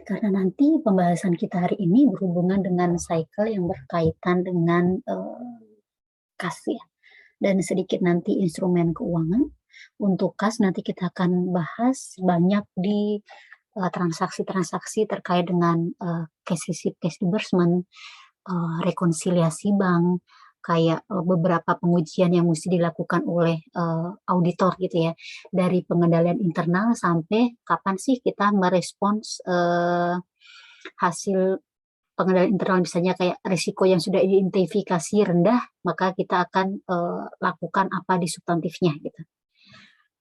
Karena nanti pembahasan kita hari ini berhubungan dengan cycle yang berkaitan dengan kas ya, dan sedikit nanti instrumen keuangan. Untuk kas nanti kita akan bahas banyak di transaksi-transaksi terkait dengan cash receipt, cash disbursement, rekonsiliasi bank, kayak beberapa pengujian yang mesti dilakukan oleh auditor gitu ya, dari pengendalian internal sampai kapan sih kita merespons hasil pengendalian internal, misalnya kayak risiko yang sudah diidentifikasi rendah, maka kita akan lakukan apa di substantifnya gitu.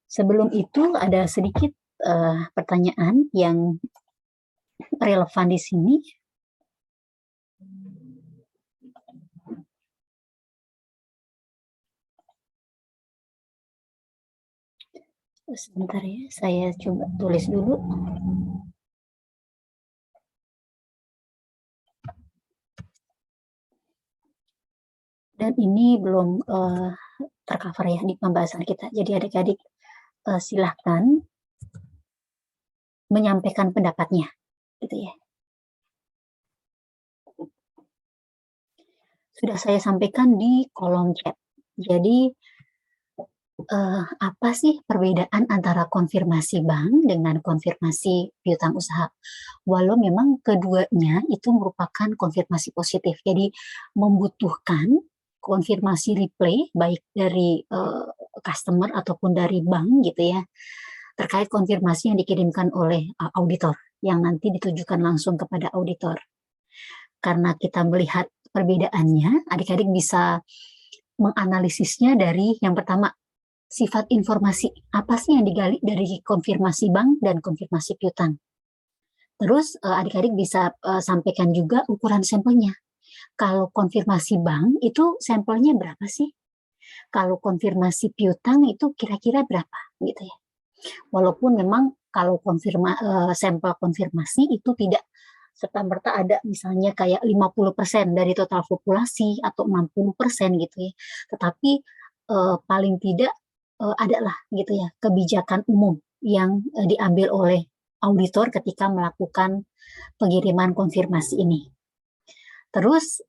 Sebelum itu ada sedikit pertanyaan yang relevan di sini. Sebentar ya, saya coba tulis dulu. Dan ini belum tercover ya di pembahasan kita. Jadi adik-adik silahkan menyampaikan pendapatnya, gitu ya. Sudah saya sampaikan di kolom chat. Jadi apa sih perbedaan antara konfirmasi bank dengan konfirmasi piutang usaha? Walau memang keduanya itu merupakan konfirmasi positif, jadi membutuhkan konfirmasi replay baik dari customer ataupun dari bank gitu ya, terkait konfirmasi yang dikirimkan oleh auditor yang nanti ditujukan langsung kepada auditor. Karena kita melihat perbedaannya, adik-adik bisa menganalisisnya dari yang pertama, sifat informasi. Apa sih yang digali dari konfirmasi bank dan konfirmasi piutang? Terus adik-adik bisa sampaikan juga ukuran sampelnya. Kalau konfirmasi bank itu sampelnya berapa sih? Kalau konfirmasi piutang itu kira-kira berapa gitu ya. Walaupun memang kalau sampel konfirmasi itu tidak serta-merta ada misalnya kayak 50% dari total populasi atau 60% gitu ya. Tetapi paling tidak adalah gitu ya kebijakan umum yang diambil oleh auditor ketika melakukan pengiriman konfirmasi ini. Terus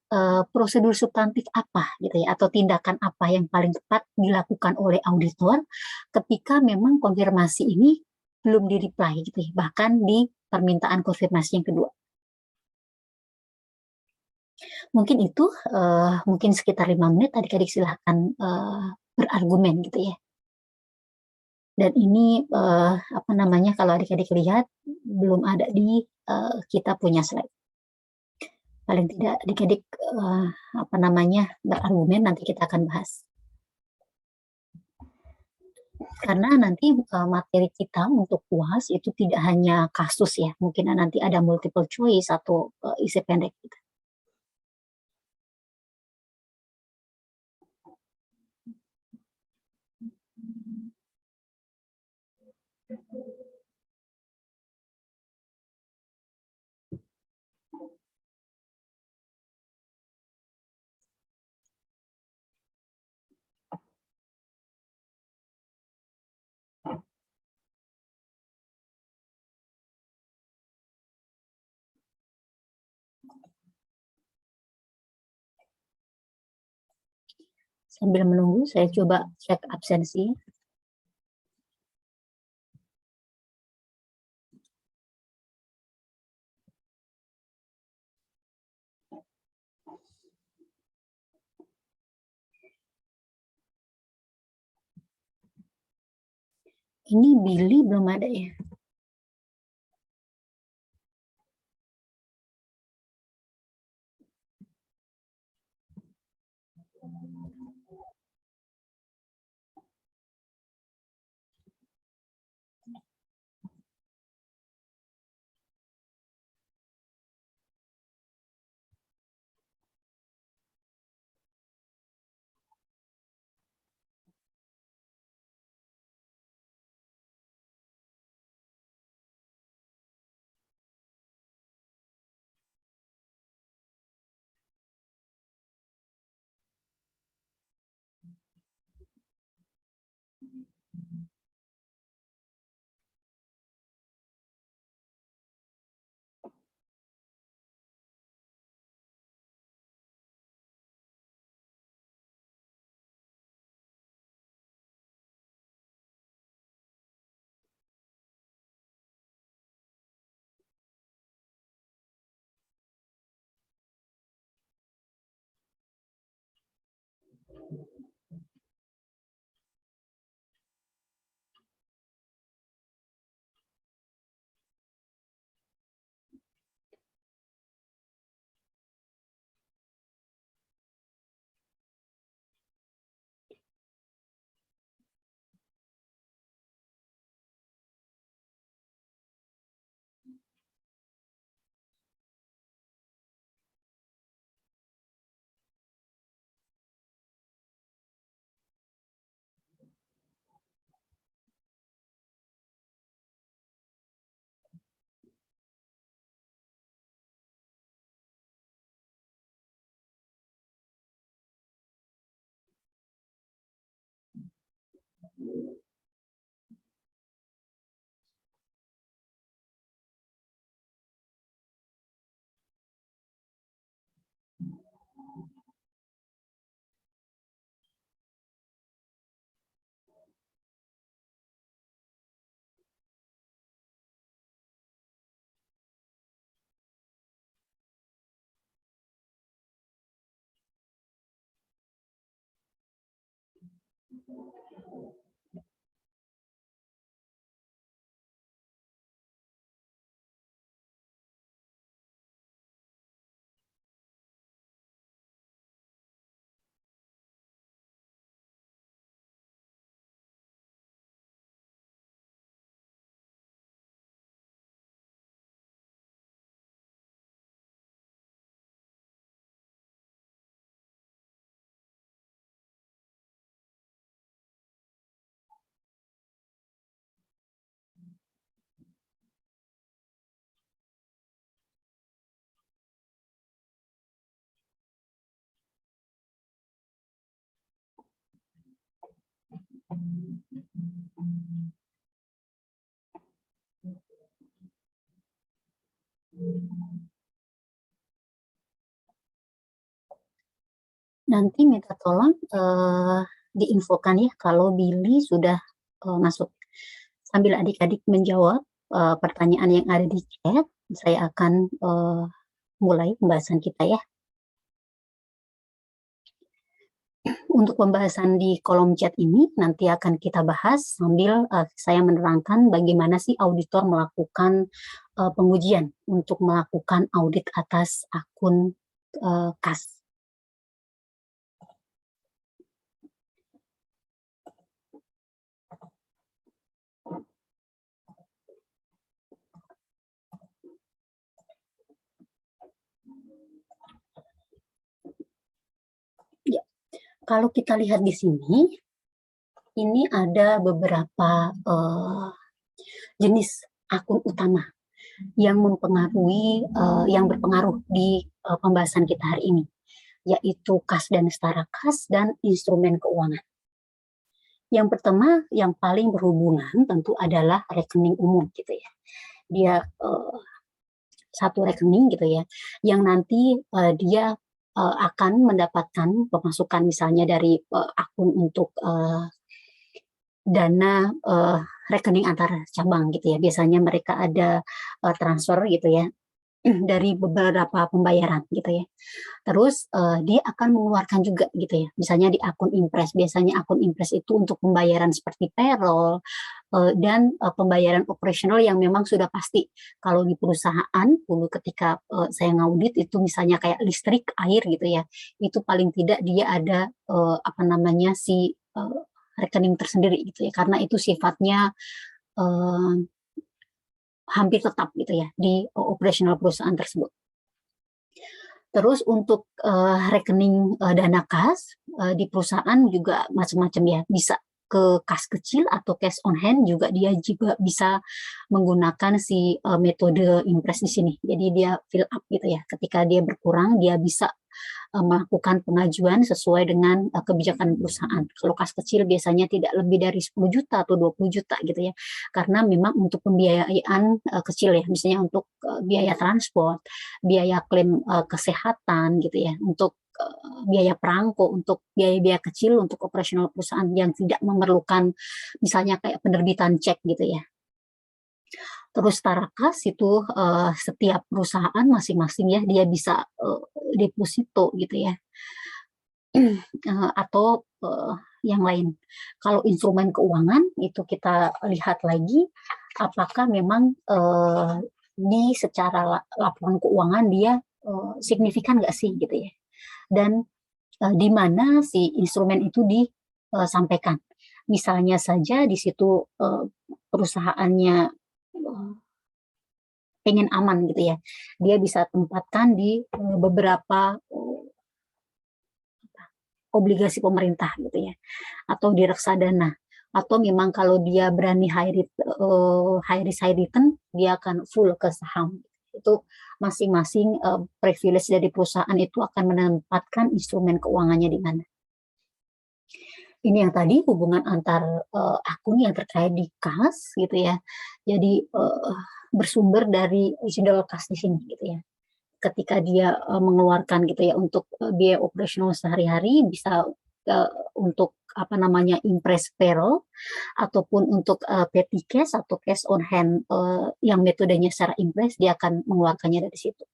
prosedur substantif apa gitu ya, atau tindakan apa yang paling tepat dilakukan oleh auditor ketika memang konfirmasi ini belum di-reply gitu ya, bahkan di permintaan konfirmasi yang kedua. Mungkin itu mungkin sekitar 5 menit, adik-adik silahkan berargumen gitu ya. Dan ini apa namanya, kalau adik-adik lihat belum ada di kita punya slide. Paling tidak adik-adik apa namanya berargumen, nanti kita akan bahas. Karena nanti materi kita untuk UAS itu tidak hanya kasus ya, mungkin nanti ada multiple choice atau isi pendek gitu. Sambil menunggu, saya coba cek absensi. Ini Billy belum ada ya? Nanti minta tolong diinfokan ya kalau Billy sudah masuk. Sambil adik-adik menjawab pertanyaan yang ada di chat, saya akan mulai pembahasan kita ya. Untuk pembahasan di kolom chat ini nanti akan kita bahas sambil saya menerangkan bagaimana sih auditor melakukan pengujian untuk melakukan audit atas akun kas. Ya, kalau kita lihat di sini, ini ada beberapa jenis akun utama yang mempengaruhi, yang berpengaruh di pembahasan kita hari ini, yaitu kas dan setara kas dan instrumen keuangan. Yang pertama, yang paling berhubungan tentu adalah rekening umum gitu ya. Dia satu rekening gitu ya, yang nanti dia akan mendapatkan pemasukan misalnya dari akun untuk dana rekening antar cabang gitu ya. Biasanya mereka ada transfer gitu ya dari beberapa pembayaran gitu ya. Terus dia akan mengeluarkan juga gitu ya. Misalnya di akun Impres, biasanya akun Impres itu untuk pembayaran seperti payroll dan pembayaran operasional yang memang sudah pasti. Kalau di perusahaan dulu ketika saya ngaudit itu misalnya kayak listrik, air gitu ya. Itu paling tidak dia ada apa namanya si rekening tersendiri gitu ya. Karena itu sifatnya eh, hampir tetap gitu ya di operasional perusahaan tersebut. Terus untuk rekening dana kas di perusahaan juga macam-macam ya, bisa ke kas kecil atau cash on hand juga dia juga bisa menggunakan si metode Impres di sini. Jadi dia fill up gitu ya. Ketika dia berkurang, dia bisa melakukan pengajuan sesuai dengan kebijakan perusahaan. Kalau kas kecil biasanya tidak lebih dari 10 juta atau 20 juta gitu ya. Karena memang untuk pembiayaan kecil ya, misalnya untuk biaya transport, biaya klaim kesehatan gitu ya, untuk biaya perangko, untuk biaya-biaya kecil untuk operasional perusahaan yang tidak memerlukan misalnya kayak penerbitan cek gitu ya. Terus Tarakas itu setiap perusahaan masing-masing ya dia bisa deposito gitu ya. Atau yang lain. Kalau instrumen keuangan itu kita lihat lagi apakah memang di secara laporan keuangan dia signifikan nggak sih gitu ya. Dan di mana si instrumen itu disampaikan. Misalnya saja di situ perusahaannya pengen aman gitu ya. Dia bisa tempatkan di beberapa obligasi pemerintah gitu ya, atau di reksadana, atau memang kalau dia berani high risk high return, dia akan full ke saham. Itu masing-masing privilege dari perusahaan itu akan menempatkan instrumen keuangannya di mana. Ini yang tadi hubungan antar akun yang terkait di kas gitu ya. Jadi bersumber dari judul kas di sini gitu ya. Ketika dia mengeluarkan gitu ya untuk biaya operasional sehari-hari bisa untuk apa namanya Impres payroll ataupun untuk petty cash atau cash on hand yang metodenya secara Impres dia akan mengeluarkannya dari situ.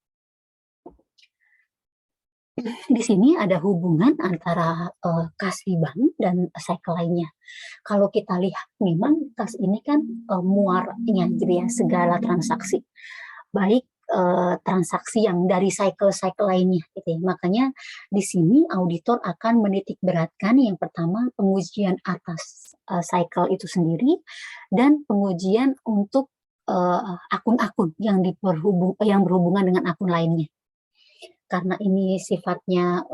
Di sini ada hubungan antara kas di bank dan cycle lainnya. Kalau kita lihat memang kas ini kan muaranya gitu ya, segala transaksi. Baik transaksi yang dari cycle-cycle lainnya gitu ya. Makanya di sini auditor akan menitik beratkan yang pertama pengujian atas cycle itu sendiri dan pengujian untuk akun-akun yang berhubungan dengan akun lainnya. Karena ini sifatnya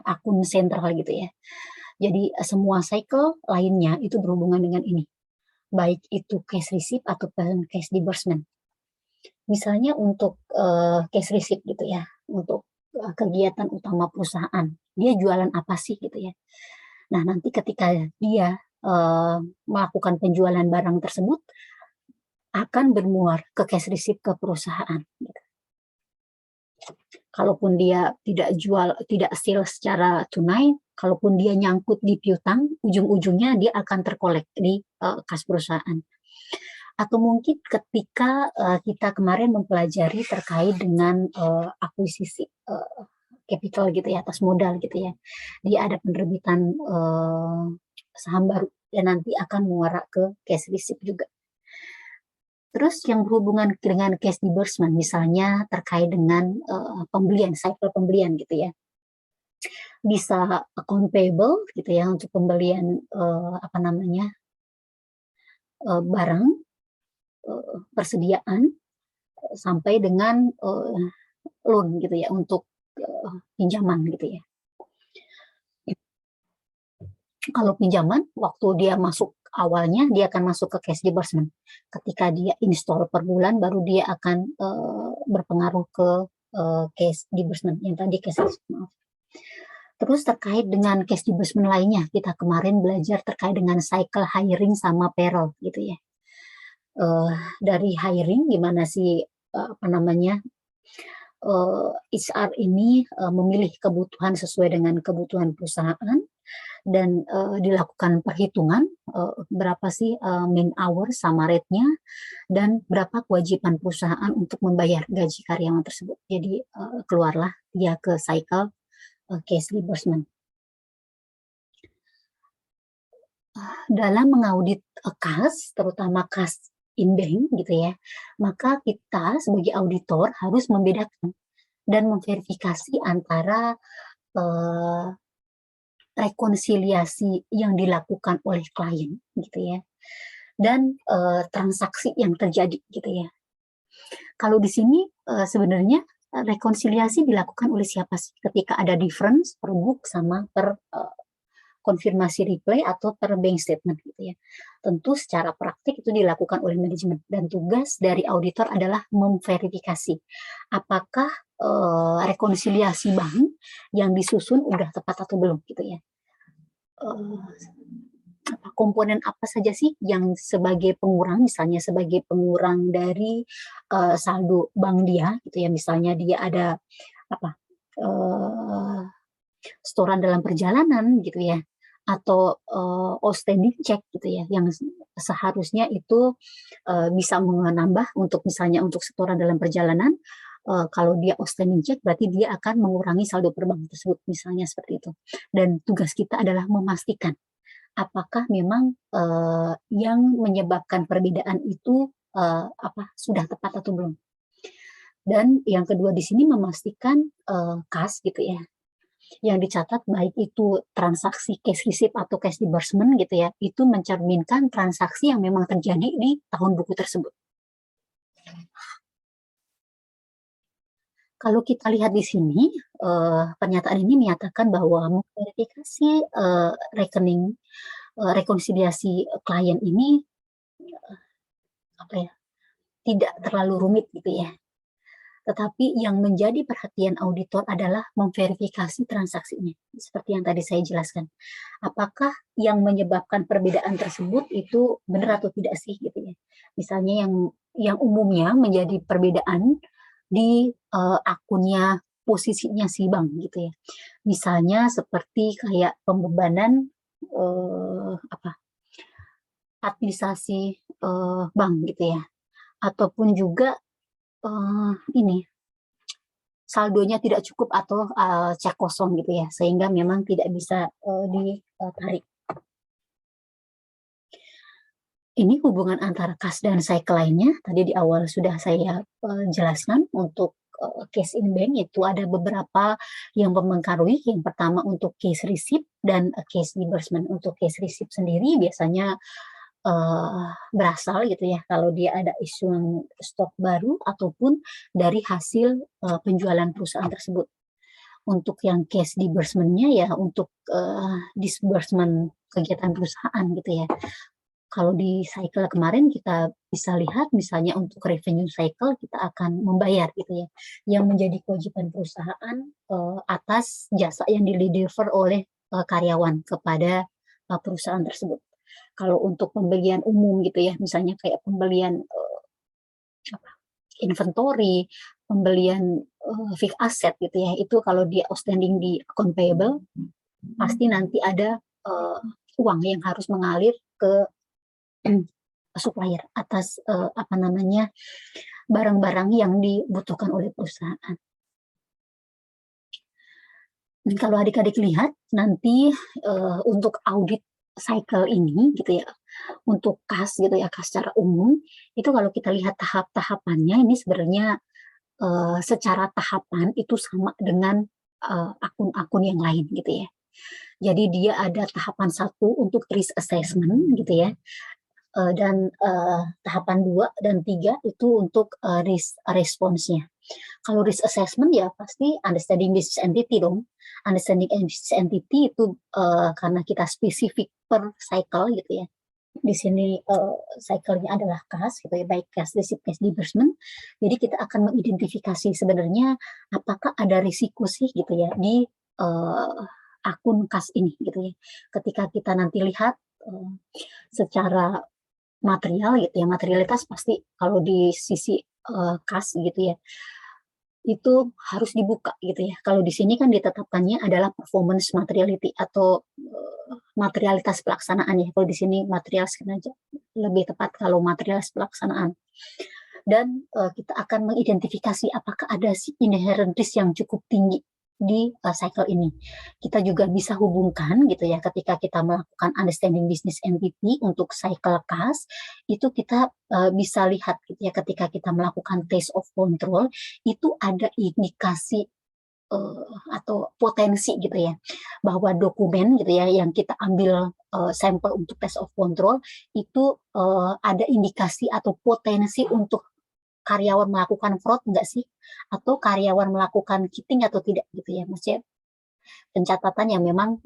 akun sentral gitu ya. Jadi semua cycle lainnya itu berhubungan dengan ini, baik itu cash receipt ataupun cash disbursement. Misalnya untuk cash receipt gitu ya, untuk kegiatan utama perusahaan, dia jualan apa sih gitu ya. Nah nanti ketika dia melakukan penjualan barang tersebut akan bermuar ke cash receipt ke perusahaan. Gitu. Kalaupun dia tidak sales secara tunai, kalaupun dia nyangkut di piutang, ujung-ujungnya dia akan terkolek di kas perusahaan. Atau mungkin ketika kita kemarin mempelajari terkait dengan akuisisi capital gitu ya, atas modal gitu ya, dia ada penerbitan saham baru dan nanti akan muara ke cash receipt juga. Terus yang berhubungan dengan cash disbursement, misalnya terkait dengan pembelian, cycle pembelian gitu ya. Bisa account payable gitu ya untuk pembelian barang, persediaan, sampai dengan loan gitu ya untuk pinjaman gitu ya. Kalau pinjaman, waktu dia masuk awalnya dia akan masuk ke cash disbursement. Ketika dia install per bulan, baru dia akan berpengaruh ke cash disbursement yang tadi cash maaf. Terus terkait dengan cash disbursement lainnya, kita kemarin belajar terkait dengan cycle hiring sama payroll gitu ya. Dari hiring gimana sih HR ini memilih kebutuhan sesuai dengan kebutuhan perusahaan dan dilakukan perhitungan berapa sih min hour sama rate-nya dan berapa kewajiban perusahaan untuk membayar gaji karyawan tersebut. Jadi keluarlah dia ke cycle cash disbursement. Dalam mengaudit kas, terutama kas in-bank gitu ya, maka kita sebagai auditor harus membedakan dan memverifikasi antara rekonsiliasi yang dilakukan oleh klien gitu ya dan transaksi yang terjadi gitu ya. Kalau di sini sebenarnya rekonsiliasi dilakukan oleh siapa sih ketika ada difference per book sama per konfirmasi replay atau per bank statement gitu ya. Tentu secara praktik itu dilakukan oleh manajemen dan tugas dari auditor adalah memverifikasi apakah rekonsiliasi bank yang disusun udah tepat atau belum gitu ya. Komponen apa saja sih yang sebagai pengurang, misalnya sebagai pengurang dari saldo bank dia gitu ya, misalnya dia ada setoran dalam perjalanan gitu ya, atau outstanding check gitu ya, yang seharusnya itu bisa menambah untuk misalnya untuk setoran dalam perjalanan. Kalau dia outstanding check berarti dia akan mengurangi saldo per bank tersebut, misalnya seperti itu. Dan tugas kita adalah memastikan apakah memang yang menyebabkan perbedaan itu sudah tepat atau belum. Dan yang kedua di sini memastikan kas gitu ya, yang dicatat baik itu transaksi cash receipt atau cash disbursement gitu ya, itu mencerminkan transaksi yang memang terjadi di tahun buku tersebut. Kalau kita lihat di sini, pernyataan ini menyatakan bahwa memverifikasi rekening rekonsiliasi klien ini tidak terlalu rumit gitu ya. Tetapi yang menjadi perhatian auditor adalah memverifikasi transaksinya, seperti yang tadi saya jelaskan. Apakah yang menyebabkan perbedaan tersebut itu benar atau tidak sih gitu ya. Misalnya yang umumnya menjadi perbedaan di akunnya posisinya si bank gitu ya. Misalnya seperti kayak pembebanan administrasi bank gitu ya. Ataupun juga ini saldonya tidak cukup atau cek kosong gitu ya, sehingga memang tidak bisa ditarik. Ini hubungan antara kas dan cycle lainnya, tadi di awal sudah saya jelaskan untuk case in bank itu ada beberapa yang mempengaruhi. Yang pertama untuk case receipt dan case disbursement. Untuk case receipt sendiri biasanya berasal gitu ya kalau dia ada isuan stok baru ataupun dari hasil penjualan perusahaan tersebut. Untuk yang case disbursement-nya ya untuk disbursement kegiatan perusahaan gitu ya. Kalau di cycle kemarin kita bisa lihat misalnya untuk revenue cycle kita akan membayar gitu ya, yang menjadi kewajiban perusahaan atas jasa yang di-deliver oleh karyawan kepada perusahaan tersebut. Kalau untuk pembelian umum gitu ya, misalnya kayak pembelian inventory, pembelian fixed asset gitu ya, itu kalau dia outstanding di account payable, pasti nanti ada uang yang harus mengalir ke supplier atas barang-barang yang dibutuhkan oleh perusahaan. Dan kalau adik-adik lihat nanti untuk audit cycle ini gitu ya, untuk kas gitu ya, kas secara umum itu kalau kita lihat tahap-tahapannya ini sebenarnya secara tahapan itu sama dengan akun-akun yang lain gitu ya. Jadi dia ada tahapan 1 untuk risk assessment gitu ya. Dan tahapan 2 dan 3 itu untuk risk response-nya. Kalau risk assessment ya pasti understanding business entity dong. Understanding business entity itu karena kita spesifik per cycle gitu ya. Di sini cycle-nya adalah kas gitu ya, baik cash receipt, cash disbursement. Jadi kita akan mengidentifikasi sebenarnya apakah ada risiko sih gitu ya di akun kas ini gitu ya. Ketika kita nanti lihat secara material gitu ya, materialitas pasti kalau di sisi kas gitu ya, itu harus dibuka gitu ya. Kalau di sini kan ditetapkannya adalah performance materiality atau materialitas pelaksanaan ya. Kalau di sini material aja lebih tepat kalau materialitas pelaksanaan. Dan kita akan mengidentifikasi apakah ada inherent risk yang cukup tinggi di cycle ini. Kita juga bisa hubungkan gitu ya ketika kita melakukan understanding business entity untuk cycle kas, itu kita bisa lihat gitu ya ketika kita melakukan test of control itu ada indikasi atau potensi gitu ya bahwa dokumen gitu ya yang kita ambil sampel untuk test of control itu ada indikasi atau potensi untuk karyawan melakukan fraud enggak sih? Atau karyawan melakukan cheating atau tidak gitu ya, maksudnya pencatatan yang memang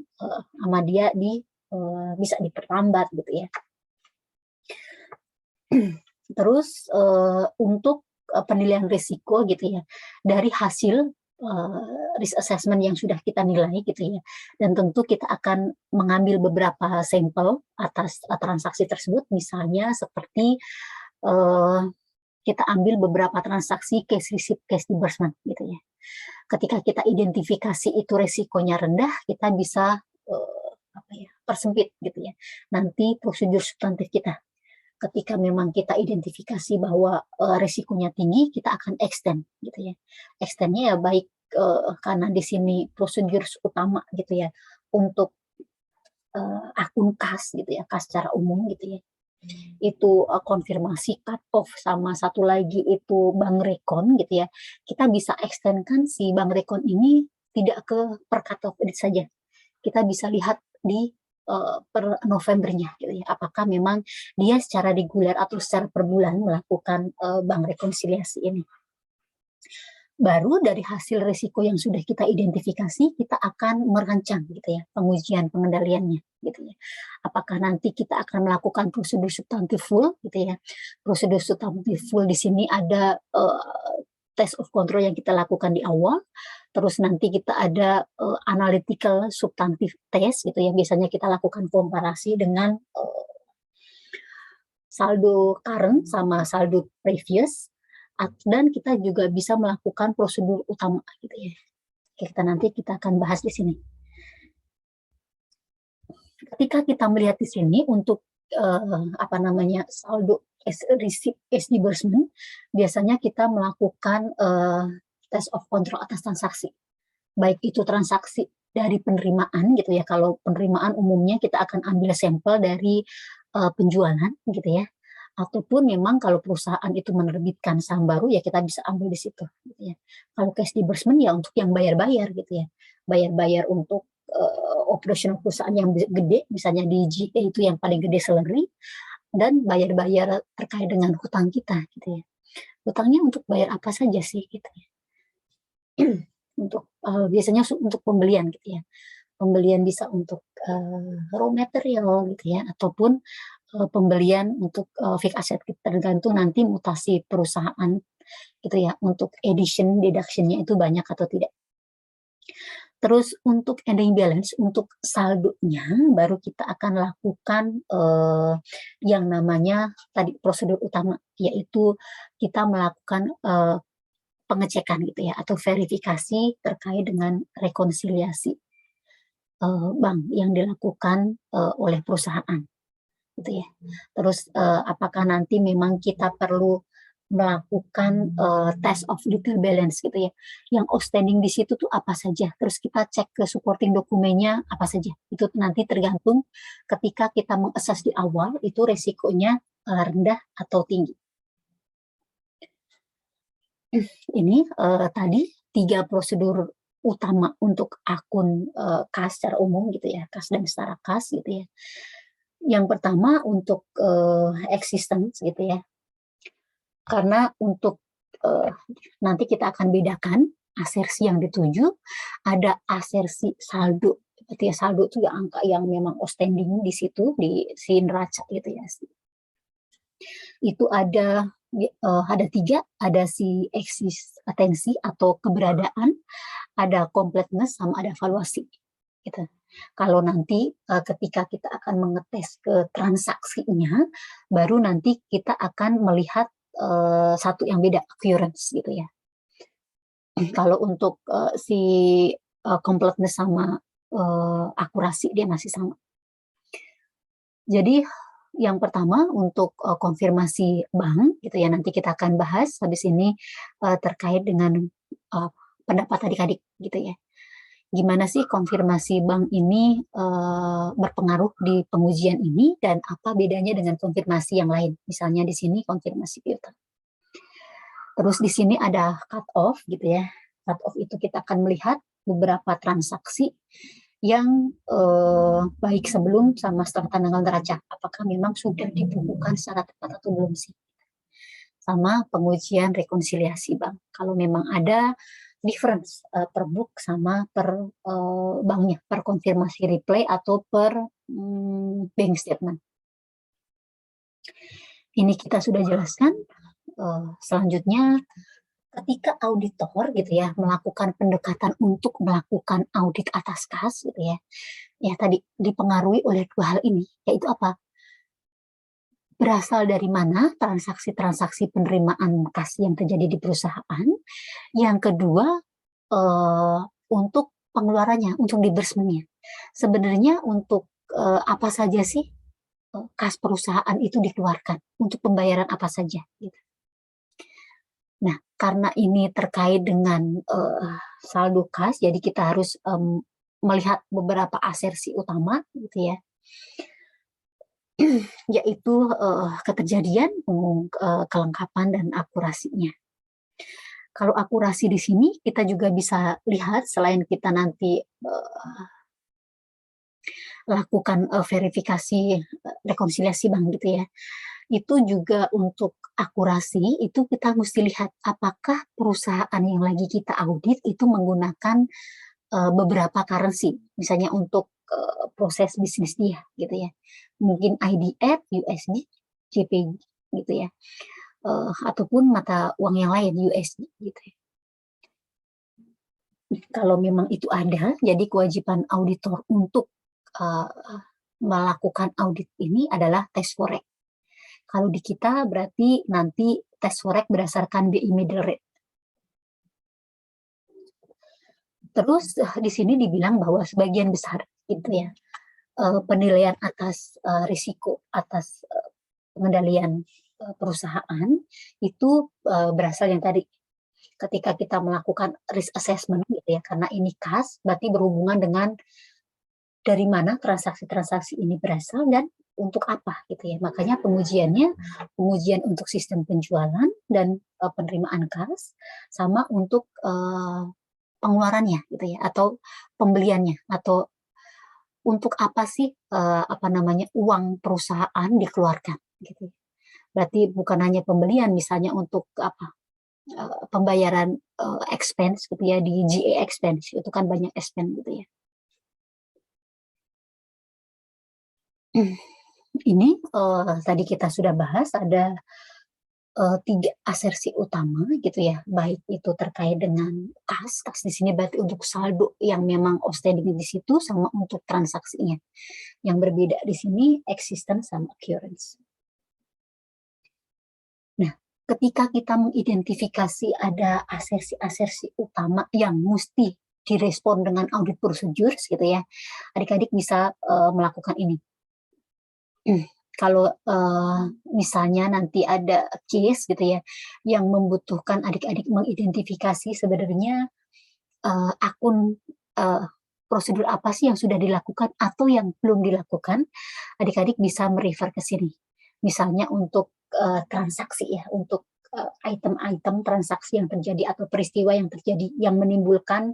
sama dia bisa diperlambat gitu ya. Terus untuk penilaian risiko gitu ya, dari hasil risk assessment yang sudah kita nilai gitu ya, dan tentu kita akan mengambil beberapa sampel atas transaksi tersebut, misalnya seperti kita ambil beberapa transaksi cash receipt, cash disbursement gitu ya. Ketika kita identifikasi itu resikonya rendah, kita bisa persempit gitu ya. Nanti prosedur substantif kita. Ketika memang kita identifikasi bahwa resikonya tinggi, kita akan extend gitu ya. Extendnya ya baik karena di sini prosedur utama gitu ya untuk akun kas gitu ya, kas secara umum gitu ya. Itu konfirmasi cut off sama satu lagi itu bank recon gitu ya, kita bisa extend-kan si bank recon ini tidak ke per cut off date saja. Kita bisa lihat di per Novembernya gitu ya, apakah memang dia secara reguler atau secara per bulan melakukan bank rekonsiliasi ini. Baru dari hasil risiko yang sudah kita identifikasi, kita akan merancang gitu ya, pengujian pengendaliannya gitu ya. Apakah nanti kita akan melakukan prosedur substantif full gitu ya. Prosedur substantif full di sini ada test of control yang kita lakukan di awal, terus nanti kita ada analytical substantif test gitu ya. Biasanya kita lakukan komparasi dengan saldo current sama saldo previous, dan kita juga bisa melakukan prosedur utama gitu ya. Nanti kita akan bahas di sini. Ketika kita melihat di sini untuk saldo receipt cash disbursement, biasanya kita melakukan test of control atas transaksi. Baik itu transaksi dari penerimaan gitu ya, kalau penerimaan umumnya kita akan ambil sampel dari penjualan gitu ya, ataupun memang kalau perusahaan itu menerbitkan saham baru ya kita bisa ambil di situ gitu ya. Kalau cash disbursement ya untuk yang bayar-bayar gitu ya, bayar-bayar untuk operasional perusahaan yang gede, misalnya di GA itu yang paling gede salary, dan bayar-bayar terkait dengan hutang kita gitu ya. Hutangnya untuk bayar apa saja sih gitu ya. Untuk biasanya untuk pembelian gitu ya. Pembelian bisa untuk raw material gitu ya, ataupun pembelian untuk fixed asset, tergantung nanti mutasi perusahaan gitu ya, untuk addition deductionnya itu banyak atau tidak. Terus untuk ending balance, untuk saldonya baru kita akan lakukan yang namanya tadi prosedur utama, yaitu kita melakukan pengecekan gitu ya, atau verifikasi terkait dengan rekonsiliasi bank yang dilakukan oleh perusahaan gitu ya. Terus apakah nanti memang kita perlu melakukan test of detail balance gitu ya. Yang outstanding di situ tuh apa saja. Terus kita cek ke supporting dokumennya apa saja. Itu nanti tergantung ketika kita mengassess di awal itu resikonya rendah atau tinggi. Ini tadi 3 prosedur utama untuk akun kas secara umum gitu ya, kas dan setara kas gitu ya. Yang pertama untuk existence gitu ya. Karena untuk nanti kita akan bedakan asersi yang dituju, ada asersi saldo. Berarti ya saldo itu ya angka yang memang outstanding di situ, di si neraca gitu ya. Itu ada 3, ada si eksistensi atau keberadaan, ada completeness, sama ada valuasi gitu. Kalau nanti ketika kita akan mengetes ke transaksinya, baru nanti kita akan melihat satu yang beda, occurrence gitu ya. Kalau untuk si completeness sama akurasi dia masih sama. Jadi yang pertama untuk konfirmasi bank gitu ya, nanti kita akan bahas habis ini terkait dengan pendapat adik-adik gitu ya. Gimana sih konfirmasi bank ini berpengaruh di pengujian ini dan apa bedanya dengan konfirmasi yang lain. Misalnya di sini konfirmasi piutang. Terus di sini ada cut off gitu ya. Cut off itu kita akan melihat beberapa transaksi yang baik sebelum sama setelah tanggal neraca. Apakah memang sudah dibukukan secara tepat atau belum sih? Sama pengujian rekonsiliasi bank. Kalau memang ada difference per book sama per banknya, per konfirmasi replay atau per bank statement. Ini kita sudah jelaskan. Selanjutnya, ketika auditor gitu ya melakukan pendekatan untuk melakukan audit atas kas gitu ya, ya tadi dipengaruhi oleh 2 hal ini, yaitu apa? Berasal dari mana transaksi-transaksi penerimaan kas yang terjadi di perusahaan. Yang kedua, untuk pengeluarannya, untuk disbursement-nya. Sebenarnya untuk apa saja sih kas perusahaan itu dikeluarkan, untuk pembayaran apa saja gitu. Nah, karena ini terkait dengan saldo kas, jadi kita harus melihat beberapa asersi utama gitu ya. Yaitu keterjadian, kelengkapan dan akurasinya. Kalau akurasi di sini kita juga bisa lihat selain kita nanti lakukan verifikasi rekonsiliasi bank gitu ya. Itu juga untuk akurasi itu kita mesti lihat apakah perusahaan yang lagi kita audit itu menggunakan beberapa currency, misalnya untuk proses bisnis dia gitu ya. Mungkin IDR, USD, JPY gitu ya. Ataupun mata uang yang lain USD gitu ya. Kalau memang itu ada, jadi kewajiban auditor untuk melakukan audit ini adalah tes forex. Kalau di kita berarti nanti tes forex berdasarkan BI middle rate. Terus di sini dibilang bahwa sebagian besar gitu ya penilaian atas risiko atas pengendalian perusahaan itu berasal yang tadi ketika kita melakukan risk assessment gitu ya, karena ini kas, berarti berhubungan dengan dari mana transaksi-transaksi ini berasal dan untuk apa gitu ya. Makanya pengujiannya, pengujian untuk sistem penjualan dan penerimaan kas, sama untuk pengeluarannya gitu ya, atau pembeliannya, atau untuk apa sih apa namanya uang perusahaan dikeluarkan gitu. Berarti bukan hanya pembelian, misalnya untuk apa pembayaran expense gitu ya, di GA expense itu kan banyak expense gitu ya. Ini tadi kita sudah bahas ada 3 asersi utama gitu ya, baik itu terkait dengan kas di sini berarti untuk saldo yang memang outstanding di situ, sama untuk transaksinya. Yang berbeda di sini existence sama occurrence. Nah, ketika kita mengidentifikasi ada asersi-asersi utama yang mesti direspon dengan audit procedures gitu ya, adik-adik bisa melakukan ini. Kalau misalnya nanti ada case gitu ya, yang membutuhkan adik-adik mengidentifikasi sebenarnya akun prosedur apa sih yang sudah dilakukan atau yang belum dilakukan, adik-adik bisa merefer ke sini. Misalnya untuk transaksi ya, untuk item-item transaksi yang terjadi atau peristiwa yang terjadi yang menimbulkan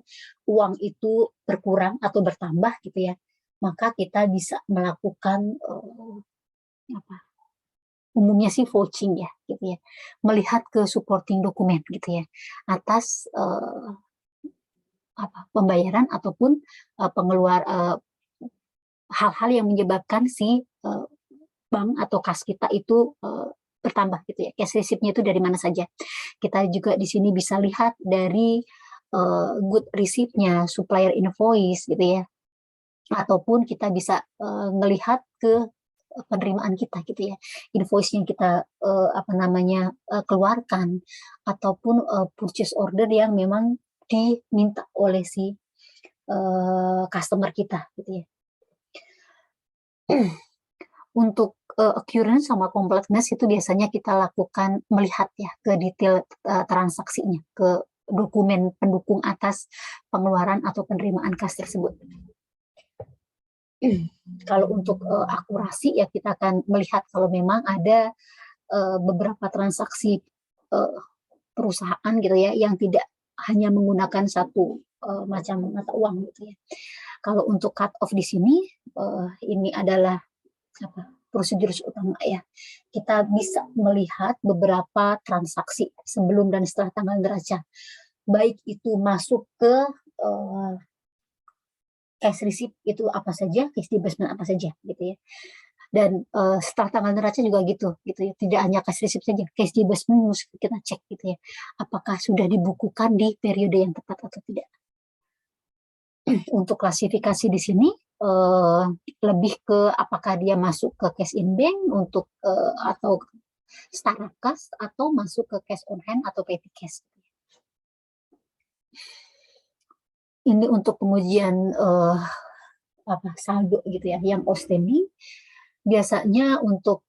uang itu berkurang atau bertambah gitu ya, maka kita bisa melakukan apa, umumnya sih vouching ya gitu ya, melihat ke supporting dokumen gitu ya, atas apa, pembayaran ataupun hal-hal yang menyebabkan si bank atau kas kita itu bertambah gitu ya, cash receipt-nya itu dari mana saja. Kita juga di sini bisa lihat dari good receipt-nya, supplier invoice gitu ya, ataupun kita bisa ngelihat ke penerimaan kita gitu ya, invoice yang kita apa namanya keluarkan, ataupun purchase order yang memang diminta oleh si customer kita gitu ya. Untuk occurrence sama completeness itu biasanya kita lakukan melihat ya ke detail transaksinya, ke dokumen pendukung atas pengeluaran atau penerimaan kas tersebut. Kalau untuk akurasi ya kita akan melihat kalau memang ada beberapa transaksi perusahaan gitu ya yang tidak hanya menggunakan satu macam mata uang gitu ya. Kalau untuk cut off di sini ini adalah apa, prosedur utama ya. Kita bisa melihat beberapa transaksi sebelum dan setelah tanggal neraca. Baik itu masuk ke cash receipt itu apa saja, cash disbursement apa saja gitu ya. Dan setelah tanggal neraca juga gitu ya. Tidak hanya cash receipt saja, cash disbursement harus kita cek gitu ya. Apakah sudah dibukukan di periode yang tepat atau tidak. Untuk klasifikasi di sini lebih ke apakah dia masuk ke cash in bank untuk atau setara kas atau masuk ke cash on hand atau petty cash. Ini untuk pengujian apa saldo gitu ya, yang outstanding biasanya untuk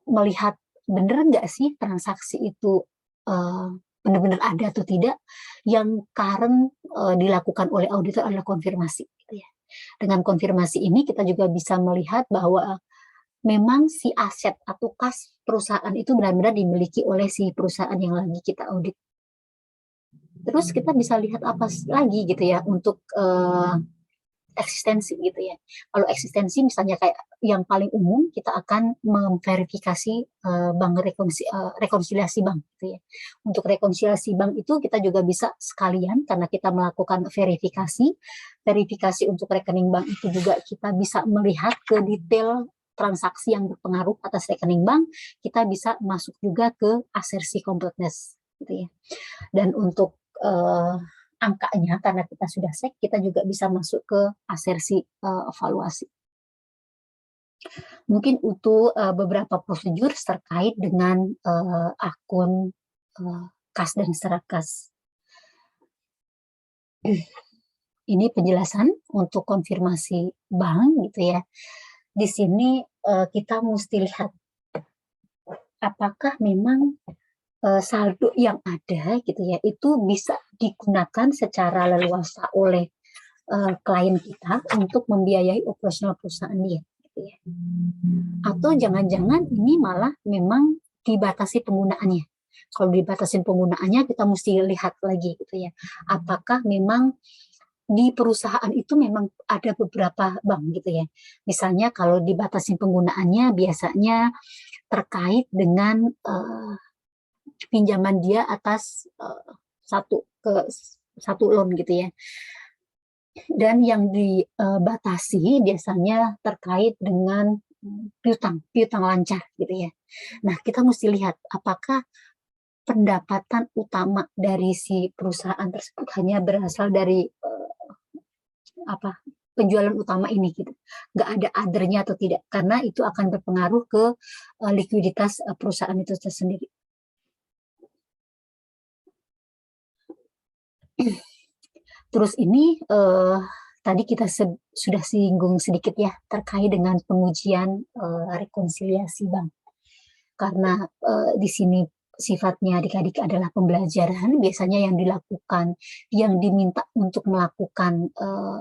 melihat bener nggak sih transaksi itu benar-benar ada atau tidak, yang current dilakukan oleh auditor adalah konfirmasi gitu ya. Dengan konfirmasi ini kita juga bisa melihat bahwa memang si aset atau kas perusahaan itu benar-benar dimiliki oleh si perusahaan yang lagi kita audit. Terus kita bisa lihat apa lagi gitu ya untuk eksistensi gitu ya. Kalau eksistensi misalnya kayak yang paling umum kita akan memverifikasi bank rekonsiliasi bank gitu ya. Untuk rekonsiliasi bank itu kita juga bisa sekalian karena kita melakukan verifikasi untuk rekening bank itu juga kita bisa melihat ke detail transaksi yang berpengaruh atas rekening bank, kita bisa masuk juga ke asersi completeness gitu ya. Dan untuk angkanya karena kita sudah cek, kita juga bisa masuk ke asersi evaluasi. Mungkin itu beberapa prosedur terkait dengan akun kas dan serakas. Ini penjelasan untuk konfirmasi bank gitu ya. Di sini kita mesti lihat apakah memang saldo yang ada gitu ya, itu bisa digunakan secara leluasa oleh klien kita untuk membiayai operasional perusahaan dia gitu ya. Atau jangan-jangan ini malah memang dibatasi penggunaannya. Kalau dibatasin penggunaannya, kita mesti lihat lagi gitu ya. Apakah memang di perusahaan itu memang ada beberapa bank gitu ya. Misalnya kalau dibatasin penggunaannya biasanya terkait dengan pinjaman dia atas satu loan gitu ya. Dan yang dibatasi biasanya terkait dengan piutang lancar gitu ya. Nah, kita mesti lihat apakah pendapatan utama dari si perusahaan tersebut hanya berasal dari penjualan utama ini gitu, nggak ada other-nya atau tidak, karena itu akan berpengaruh ke likuiditas perusahaan itu tersendiri. Terus ini tadi kita sudah singgung sedikit ya terkait dengan pengujian rekonsiliasi bank. Karena di sini sifatnya adik-adik adalah pembelajaran, biasanya yang dilakukan, yang diminta untuk melakukan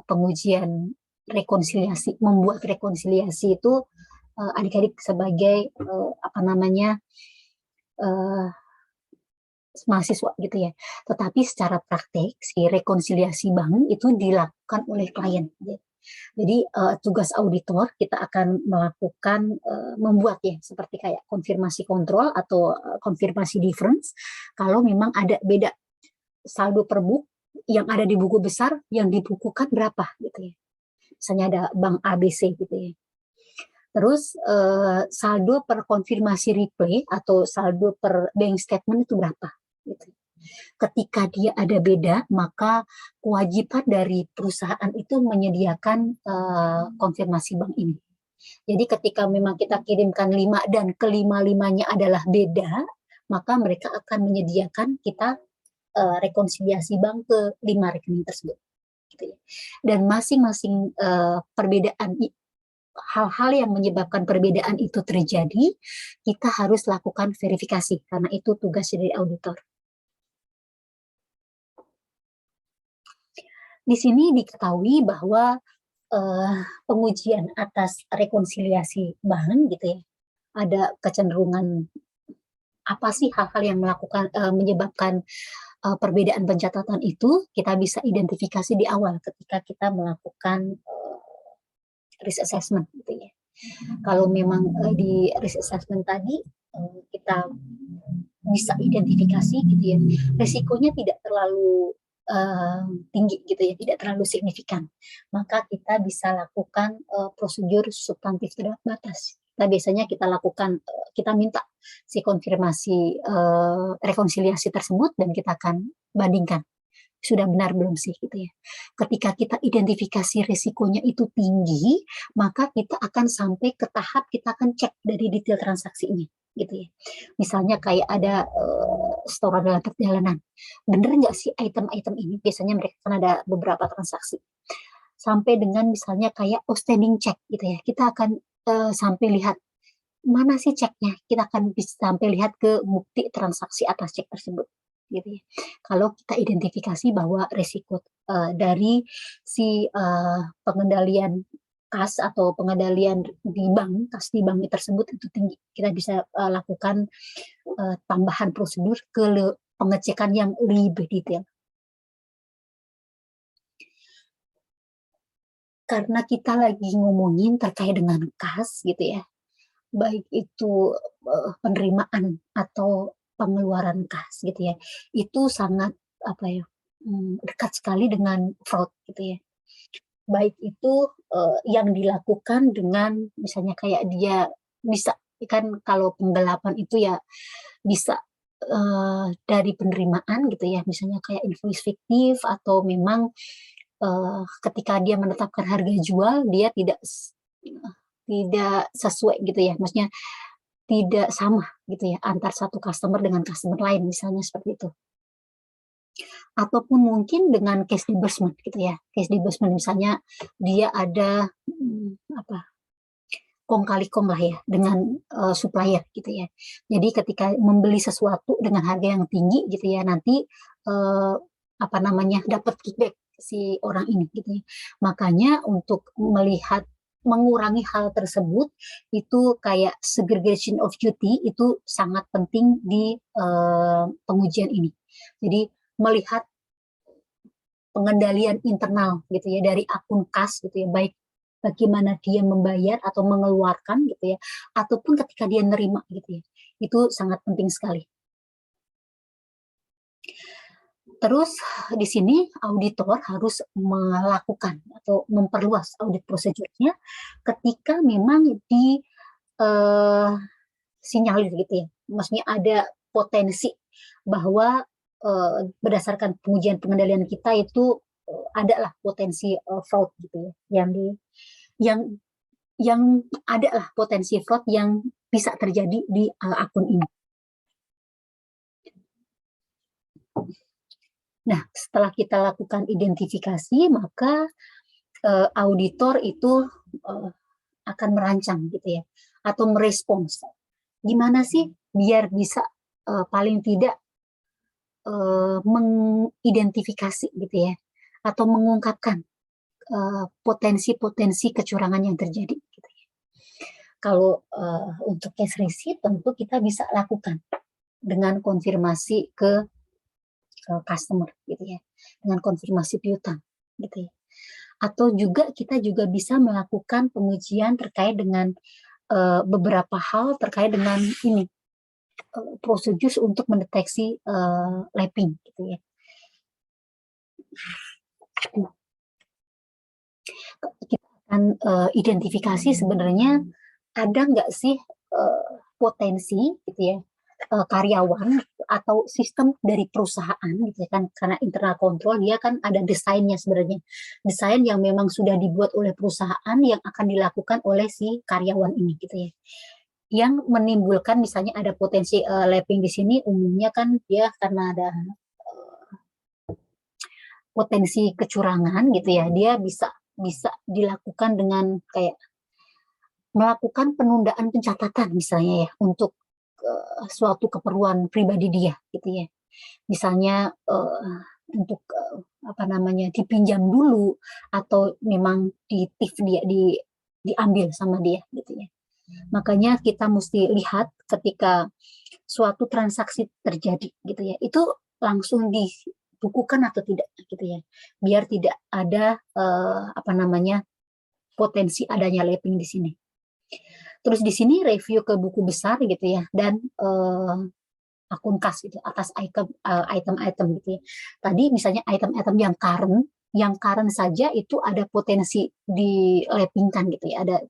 pengujian rekonsiliasi, membuat rekonsiliasi itu adik-adik sebagai mahasiswa gitu ya. Tetapi secara praktek si rekonsiliasi bank itu dilakukan oleh klien. Jadi tugas auditor kita akan melakukan membuat ya seperti kayak konfirmasi kontrol atau konfirmasi difference kalau memang ada beda saldo per book yang ada di buku besar yang dibukukan berapa gitu ya. Misalnya ada bank ABC gitu ya. Terus saldo per konfirmasi replay atau saldo per bank statement itu berapa gitu. Ketika dia ada beda, maka kewajiban dari perusahaan itu menyediakan konfirmasi bank ini. Jadi ketika memang kita kirimkan 5 dan kelima-limanya adalah beda, maka mereka akan menyediakan kita rekonsiliasi bank ke 5 rekening tersebut. Gitu ya. Dan masing-masing perbedaan, hal-hal yang menyebabkan perbedaan itu terjadi, kita harus lakukan verifikasi, karena itu tugas dari auditor. Di sini diketahui bahwa pengujian atas rekonsiliasi bank gitu ya, ada kecenderungan apa sih hal-hal yang menyebabkan perbedaan pencatatan itu, kita bisa identifikasi di awal ketika kita melakukan risk assessment gitu ya. Kalau memang di risk assessment tadi kita bisa identifikasi gitu ya, resikonya tidak terlalu tinggi gitu ya, tidak terlalu signifikan, maka kita bisa lakukan prosedur substantif terbatas. Nah, biasanya kita minta si konfirmasi rekonsiliasi tersebut dan kita akan bandingkan sudah benar belum sih gitu ya. Ketika kita identifikasi risikonya itu tinggi, maka kita akan sampai ke tahap kita akan cek dari detail transaksi ini gitu ya. Misalnya kayak ada setoran dalam perjalanan. Bener nggak sih item-item ini? Biasanya mereka kan ada beberapa transaksi. Sampai dengan misalnya kayak outstanding check gitu ya. Kita akan sampai lihat mana sih ceknya. Kita akan bisa sampai lihat ke bukti transaksi atas cek tersebut gitu ya. Kalau kita identifikasi bahwa risiko dari si pengendalian kas atau pengendalian di bank, kas di bank tersebut itu tinggi, kita bisa lakukan tambahan prosedur ke pengecekan yang lebih detail. Karena kita lagi ngomongin terkait dengan kas gitu ya, baik itu penerimaan atau pengeluaran kas gitu ya, itu sangat dekat sekali dengan fraud gitu ya. Baik itu yang dilakukan dengan misalnya kayak dia bisa kan kalau penggelapan itu ya bisa dari penerimaan gitu ya, misalnya kayak invoice fiktif atau memang ketika dia menetapkan harga jual dia tidak sesuai gitu ya, maksudnya tidak sama gitu ya antar satu customer dengan customer lain misalnya seperti itu. Ataupun mungkin dengan cash disbursement gitu ya. Cash disbursement misalnya dia ada kong kali kong lah ya dengan supplier gitu ya. Jadi ketika membeli sesuatu dengan harga yang tinggi gitu ya, nanti apa namanya dapat kickback si orang ini gitu ya. Makanya untuk mengurangi hal tersebut itu kayak segregation of duty itu sangat penting di pengujian ini. Jadi melihat pengendalian internal gitu ya dari akun kas gitu ya, baik bagaimana dia membayar atau mengeluarkan gitu ya, ataupun ketika dia nerima gitu ya, itu sangat penting sekali. Terus di sini auditor harus melakukan atau memperluas audit prosedurnya ketika memang di sinyalir gitu ya, maksudnya ada potensi bahwa berdasarkan pengujian pengendalian kita itu ada lah potensi fraud gitu ya, yang yang ada lah potensi fraud yang bisa terjadi di akun ini. Nah, setelah kita lakukan identifikasi, maka auditor itu akan merancang gitu ya, atau merespons. Gimana sih biar bisa paling tidak mengidentifikasi gitu ya, atau mengungkapkan potensi-potensi kecurangan yang terjadi. Gitu ya. Kalau untuk cash receipt tentu kita bisa lakukan dengan konfirmasi ke customer gitu ya, dengan konfirmasi piutang gitu ya. Atau juga kita juga bisa melakukan pengujian terkait dengan beberapa hal terkait dengan ini prosedur untuk mendeteksi lapping gitu ya. Kita akan identifikasi sebenarnya ada nggak sih potensi gitu ya karyawan atau sistem dari perusahaan gitu ya kan, karena internal control dia kan ada desainnya sebenarnya, desain yang memang sudah dibuat oleh perusahaan yang akan dilakukan oleh si karyawan ini gitu ya, yang menimbulkan misalnya ada potensi lapping di sini umumnya kan dia karena ada potensi kecurangan gitu ya, dia bisa dilakukan dengan kayak melakukan penundaan pencatatan misalnya ya untuk suatu keperluan pribadi dia gitu ya. Misalnya untuk apa namanya dipinjam dulu atau memang diambil sama dia gitu ya. Makanya kita mesti lihat ketika suatu transaksi terjadi gitu ya, itu langsung dibukukan atau tidak gitu ya, biar tidak ada apa namanya potensi adanya lapping di sini. Terus di sini review ke buku besar gitu ya, dan akun kas gitu atas item-item gitu ya. Tadi misalnya item-item yang current saja itu ada potensi di lappingkan gitu ya, ada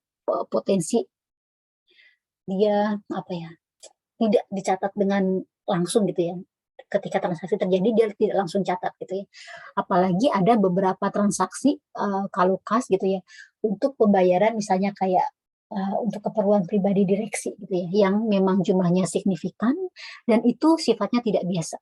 potensi dia apa ya tidak dicatat dengan langsung gitu ya. Ketika transaksi terjadi dia tidak langsung catat gitu ya. Apalagi ada beberapa transaksi kalau kas gitu ya untuk pembayaran misalnya kayak untuk keperluan pribadi direksi gitu ya yang memang jumlahnya signifikan dan itu sifatnya tidak biasa.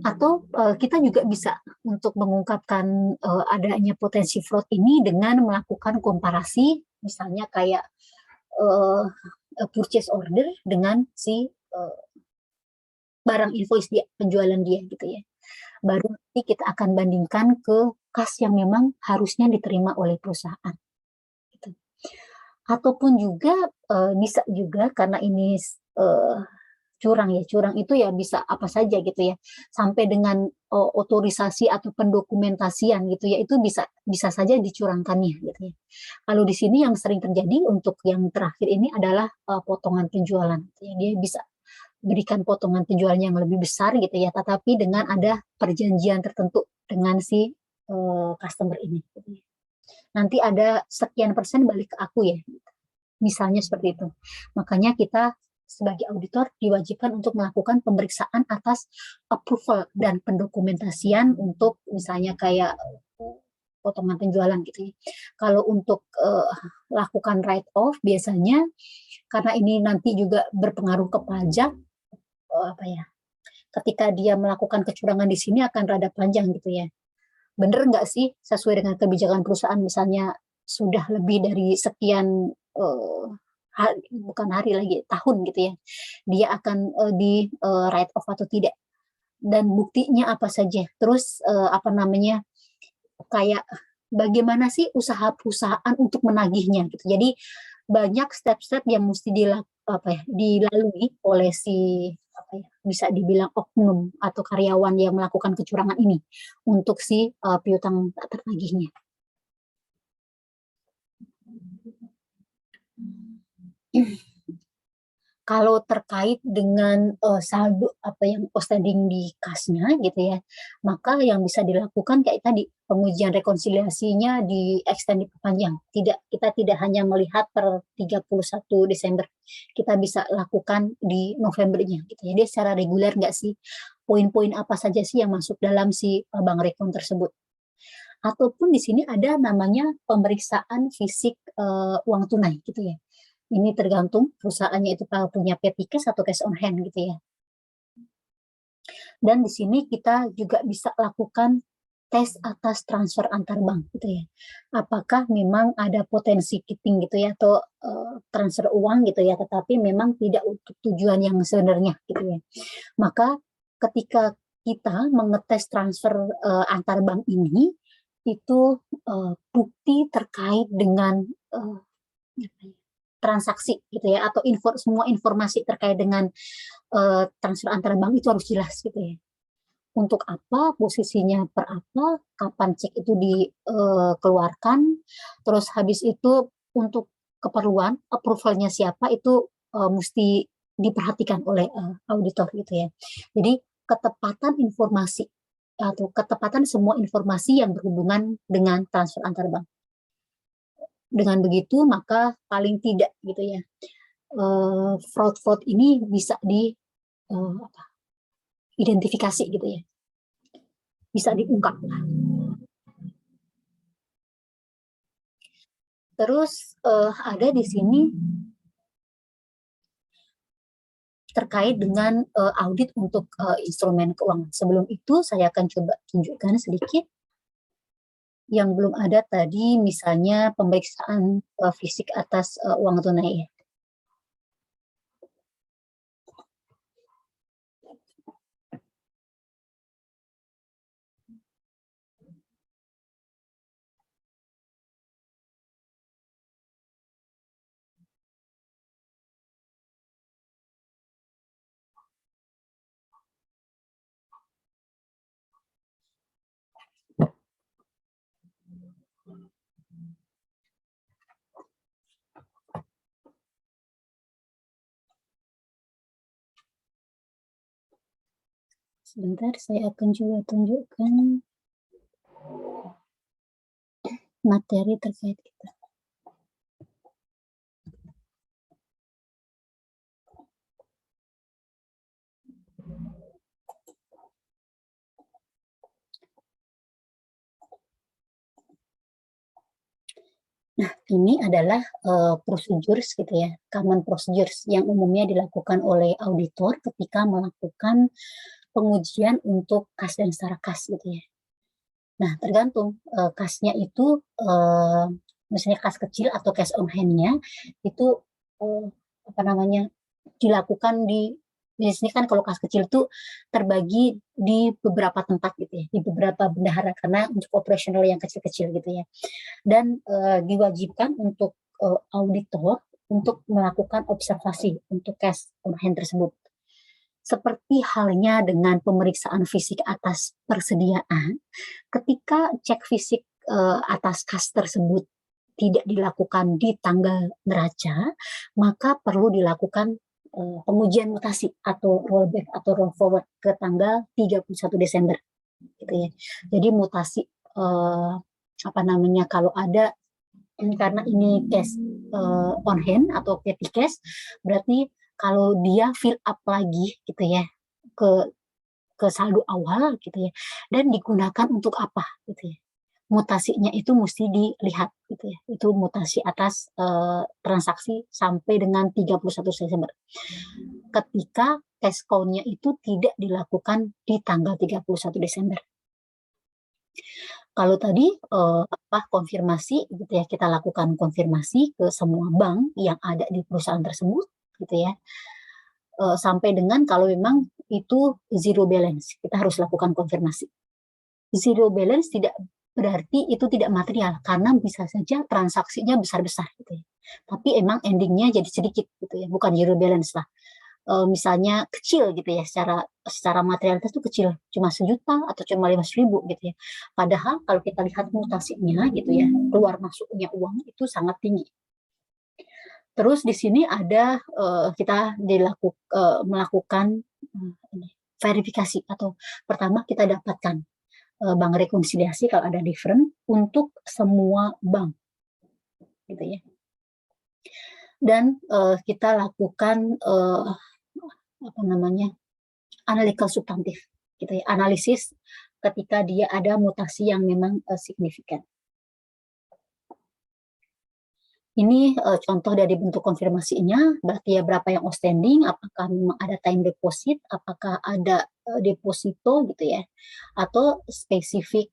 Atau kita juga bisa untuk mengungkapkan adanya potensi fraud ini dengan melakukan komparasi misalnya kayak purchase order dengan si barang invoice dia, penjualan dia gitu ya. Baru nanti kita akan bandingkan ke kas yang memang harusnya diterima oleh perusahaan. Gitu. Ataupun juga bisa juga karena ini curang ya, curang itu ya bisa apa saja gitu ya, sampai dengan otorisasi atau pendokumentasian gitu ya, itu bisa saja dicurangkannya gitu ya. Kalau di sini yang sering terjadi untuk yang terakhir ini adalah potongan penjualan, gitu ya. Dia bisa berikan potongan penjualan yang lebih besar gitu ya, tetapi dengan ada perjanjian tertentu dengan si customer ini. Gitu ya. Nanti ada sekian persen balik ke aku ya, misalnya seperti itu. Makanya kita sebagai auditor diwajibkan untuk melakukan pemeriksaan atas approval dan pendokumentasian untuk misalnya kayak potongan penjualan gitu ya. Kalau untuk lakukan write off biasanya karena ini nanti juga berpengaruh ke pajak apa ya? Ketika dia melakukan kecurangan di sini akan rada panjang gitu ya. Bener nggak sih sesuai dengan kebijakan perusahaan misalnya sudah lebih dari sekian bukan hari lagi, tahun gitu ya, dia akan di write off atau tidak, dan buktinya apa saja. Terus apa namanya, kayak bagaimana sih usaha perusahaan untuk menagihnya gitu. Jadi banyak step-step yang mesti dilalui oleh si apa ya, bisa dibilang oknum atau karyawan yang melakukan kecurangan ini untuk si piutang tak tertagihnya. Kalau terkait dengan saldo apa yang outstanding di kasnya gitu ya, maka yang bisa dilakukan kayak tadi, pengujian rekonsiliasinya di-extend, diperpanjang. Kita tidak hanya melihat per 31 Desember, kita bisa lakukan di Novembernya gitu. Jadi secara reguler nggak sih, poin-poin apa saja sih yang masuk dalam si bank rekon tersebut. Ataupun di sini ada namanya pemeriksaan fisik uang tunai gitu ya. Ini tergantung perusahaannya itu punya petty cash atau cash on hand gitu ya. Dan di sini kita juga bisa lakukan tes atas transfer antar bank gitu ya. Apakah memang ada potensi kiting gitu ya, atau transfer uang gitu ya, tetapi memang tidak untuk tujuan yang sebenarnya gitu ya. Maka ketika kita mengetes transfer antar bank ini, itu bukti terkait dengan transaksi gitu ya, atau semua informasi terkait dengan transfer antar bank itu harus jelas gitu ya. Untuk apa, posisinya per apa, kapan cek itu dikeluarkan, terus habis itu untuk keperluan approvalnya siapa itu mesti diperhatikan oleh auditor gitu ya. Jadi ketepatan informasi atau ketepatan semua informasi yang berhubungan dengan transfer antar bank. Dengan begitu maka paling tidak gitu ya, fraud-fraud ini bisa identifikasi gitu ya, bisa diungkap lah. Terus ada di sini terkait dengan audit untuk instrumen keuangan. Sebelum itu saya akan coba tunjukkan sedikit yang belum ada tadi, misalnya pemeriksaan fisik atas uang tunai ya. Sebentar, saya akan coba tunjukkan materi terkait kita. Nah, ini adalah procedures gitu ya, common procedures yang umumnya dilakukan oleh auditor ketika melakukan pengujian untuk kas dan setara kas gitu ya. Nah, tergantung kasnya itu misalnya kas kecil atau cash on hand-nya itu apa namanya, dilakukan di sini kan. Kalau kas kecil itu terbagi di beberapa tempat gitu ya, di beberapa bendahara karena untuk operasional yang kecil-kecil gitu ya. Dan diwajibkan untuk auditor untuk melakukan observasi untuk cash on hand tersebut. Seperti halnya dengan pemeriksaan fisik atas persediaan, ketika cek fisik atas kas tersebut tidak dilakukan di tanggal neraca, maka perlu dilakukan pengujian mutasi atau rollback atau roll forward ke tanggal 31 Desember gitu ya. Jadi mutasi apa namanya, kalau ada karena ini cash on hand atau petty cash, berarti kalau dia fill up lagi gitu ya ke saldo awal gitu ya, dan digunakan untuk apa gitu ya. Mutasinya itu mesti dilihat gitu ya. Itu mutasi atas transaksi sampai dengan 31 Desember. Ketika cash count-nya itu tidak dilakukan di tanggal 31 Desember. Kalau tadi konfirmasi gitu ya, kita lakukan konfirmasi ke semua bank yang ada di perusahaan tersebut gitu ya. Sampai dengan kalau memang itu zero balance, kita harus lakukan konfirmasi. Zero balance tidak berarti itu tidak material, karena bisa saja transaksinya besar-besar gitu ya. Tapi emang endingnya jadi sedikit gitu ya, bukan zero balance lah. Misalnya kecil gitu ya, secara materialitas itu kecil, cuma 1 juta atau cuma 500.000 gitu ya. Padahal kalau kita lihat mutasinya gitu ya, keluar masuknya uang itu sangat tinggi. Terus di sini ada kita melakukan verifikasi, atau pertama kita dapatkan bank rekonsiliasi kalau ada different untuk semua bank gitu ya. Dan kita lakukan analytical substantif gitu ya, analisis ketika dia ada mutasi yang memang signifikan. Ini contoh dari bentuk konfirmasinya, berarti ya berapa yang outstanding, apakah memang ada time deposit, apakah ada deposito gitu ya, atau spesifik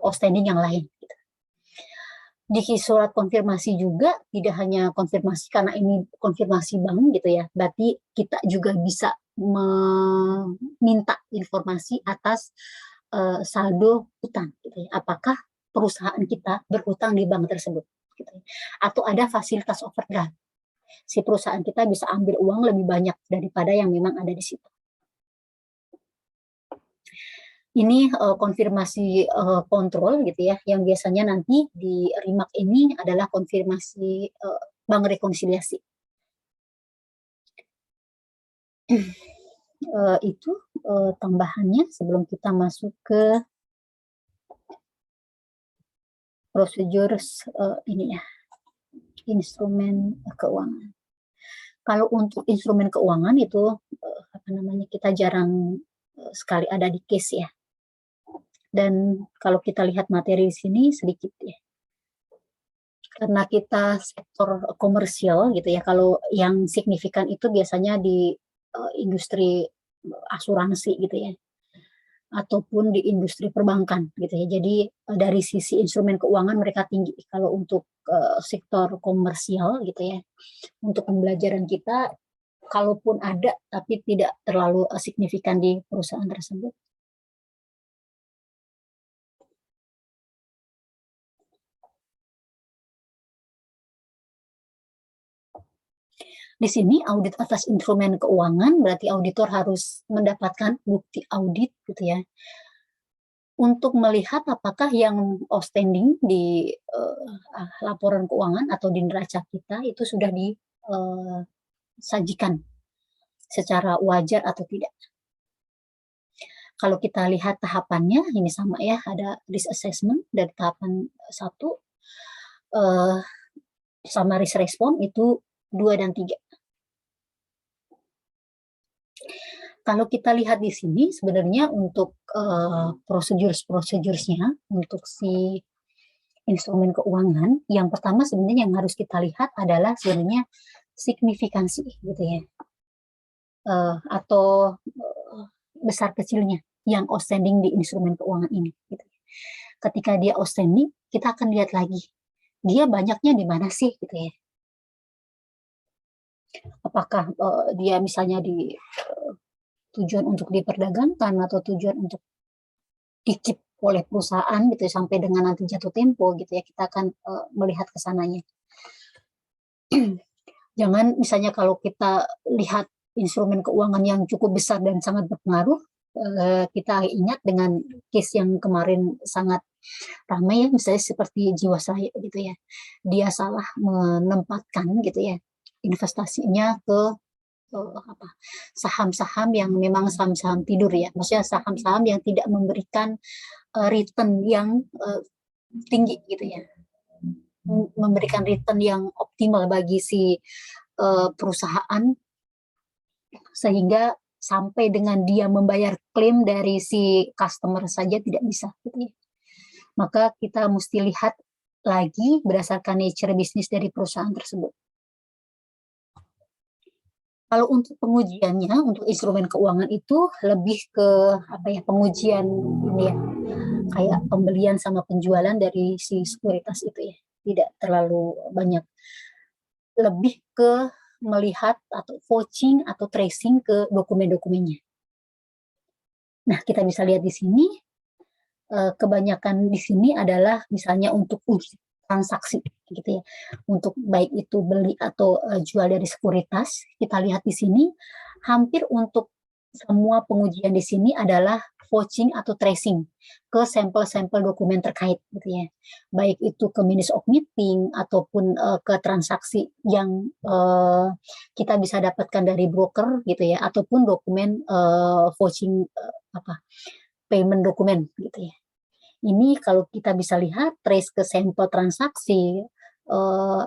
outstanding yang lain. Gitu. Di surat konfirmasi juga tidak hanya konfirmasi karena ini konfirmasi bank gitu ya, berarti kita juga bisa meminta informasi atas saldo utang gitu ya, apakah perusahaan kita berutang di bank tersebut gitu ya. Atau ada fasilitas overdraft, si perusahaan kita bisa ambil uang lebih banyak daripada yang memang ada di situ. Ini konfirmasi kontrol gitu ya, yang biasanya nanti di RIMAK ini adalah konfirmasi bank rekonsiliasi. Itu tambahannya sebelum kita masuk ke prosedur ini ya, instrumen keuangan. Kalau untuk instrumen keuangan itu kita jarang sekali ada di case ya. Dan kalau kita lihat materi di sini sedikit ya. Karena kita sektor komersial gitu ya, kalau yang signifikan itu biasanya di industri asuransi gitu ya, ataupun di industri perbankan gitu ya. Jadi dari sisi instrumen keuangan mereka tinggi. Kalau untuk sektor komersial gitu ya, untuk pembelajaran kita kalaupun ada tapi tidak terlalu signifikan di perusahaan tersebut. Di sini audit atas instrumen keuangan berarti auditor harus mendapatkan bukti audit gitu ya, untuk melihat apakah yang outstanding di laporan keuangan atau di neraca kita itu sudah disajikan secara wajar atau tidak. Kalau kita lihat tahapannya ini sama ya, ada risk assessment dari tahapan 1, sama risk response itu 2 dan 3. Kalau kita lihat di sini sebenarnya untuk prosedur-prosedurnya untuk si instrumen keuangan, yang pertama sebenarnya yang harus kita lihat adalah sebenarnya signifikansi gitu ya, atau besar kecilnya yang outstanding di instrumen keuangan ini. Gitu. Ketika dia outstanding, kita akan lihat lagi dia banyaknya di mana sih gitu ya. Apakah dia misalnya di tujuan untuk diperdagangkan atau tujuan untuk dikip oleh perusahaan gitu ya, sampai dengan nanti jatuh tempo gitu ya, kita akan melihat ke sananya. Jangan misalnya kalau kita lihat instrumen keuangan yang cukup besar dan sangat berpengaruh, kita ingat dengan case yang kemarin sangat ramai ya, misalnya seperti Jiwasraya gitu ya, dia salah menempatkan gitu ya investasinya ke saham-saham yang memang saham-saham tidur ya, maksudnya saham-saham yang tidak memberikan return yang tinggi gitu ya, memberikan return yang optimal bagi si perusahaan, sehingga sampai dengan dia membayar klaim dari si customer saja tidak bisa gitu ya. Maka kita mesti lihat lagi berdasarkan nature bisnis dari perusahaan tersebut. Kalau untuk pengujiannya, untuk instrumen keuangan itu lebih ke pengujian ini ya, kayak pembelian sama penjualan dari si sekuritas itu ya, tidak terlalu banyak, lebih ke melihat atau vouching atau tracing ke dokumen-dokumennya. Nah, kita bisa lihat di sini, kebanyakan di sini adalah misalnya untuk uji transaksi gitu ya. Untuk baik itu beli atau jual dari sekuritas, kita lihat di sini hampir untuk semua pengujian di sini adalah vouching atau tracing ke sampel-sampel dokumen terkait gitu ya. Baik itu ke minutes of meeting ataupun ke transaksi yang kita bisa dapatkan dari broker gitu ya, ataupun dokumen vouching apa payment dokumen gitu ya. Ini kalau kita bisa lihat trace ke sampel transaksi,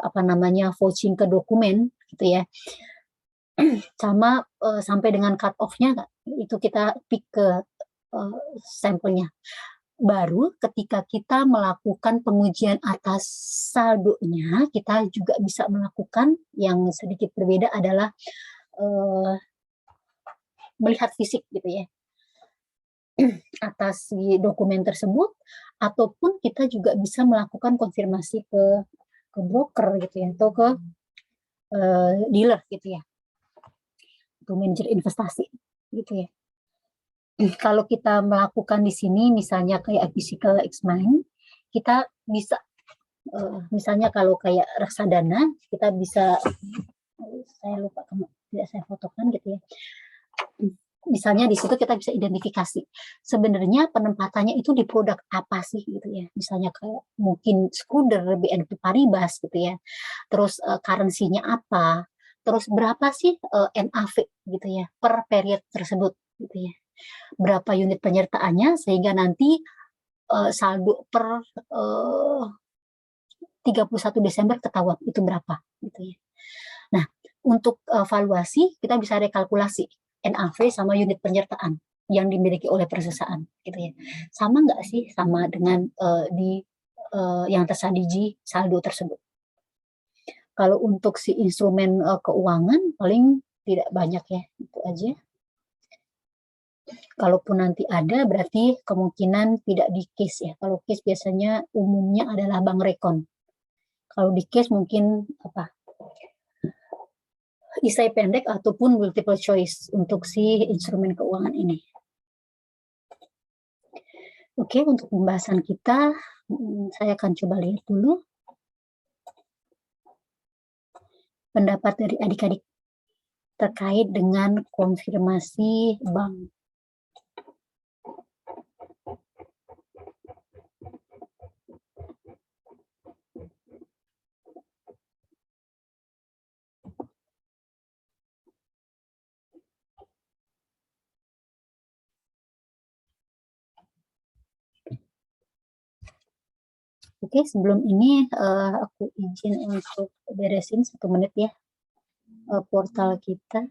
apa namanya, vouching ke dokumen gitu ya, sama, sampai dengan cut off-nya itu kita pick ke, sampelnya. Baru ketika kita melakukan pengujian atas saldonya, kita juga bisa melakukan yang sedikit berbeda adalah, eee, melihat fisik gitu ya. Atas si dokumen tersebut, ataupun kita juga bisa melakukan konfirmasi ke broker gitu ya, atau ke, dealer gitu ya, atau manajer investasi gitu ya. Kalau kita melakukan di sini misalnya kayak physical X-Mind, kita bisa, misalnya kalau kayak reksadana, kita bisa, saya lupa tidak saya fotokan gitu ya. Misalnya di situ kita bisa identifikasi, sebenarnya penempatannya itu di produk apa sih gitu ya, misalnya kayak mungkin Scooter, BNP Paribas gitu ya, terus, currency-nya apa, terus berapa sih, NAV gitu ya, per period tersebut gitu ya, berapa unit penyertaannya sehingga nanti, saldo per, 31 Desember ketahuan itu berapa gitu ya. Nah, untuk, valuasi kita bisa rekalkulasi NAV sama unit penyertaan yang dimiliki oleh perusahaan gitu ya. Sama nggak sih sama dengan, yang tersaji di saldo tersebut. Kalau untuk si instrumen, keuangan paling tidak banyak ya, itu aja. Kalaupun nanti ada berarti kemungkinan tidak di case ya, kalau case biasanya umumnya adalah bank rekon. Kalau di case mungkin apa, esai pendek ataupun multiple choice untuk si instrumen keuangan ini. Oke, untuk pembahasan kita, saya akan coba lihat dulu pendapat dari adik-adik terkait dengan konfirmasi bank. Oke, sebelum ini aku izin untuk beresin 1 menit ya portal kita.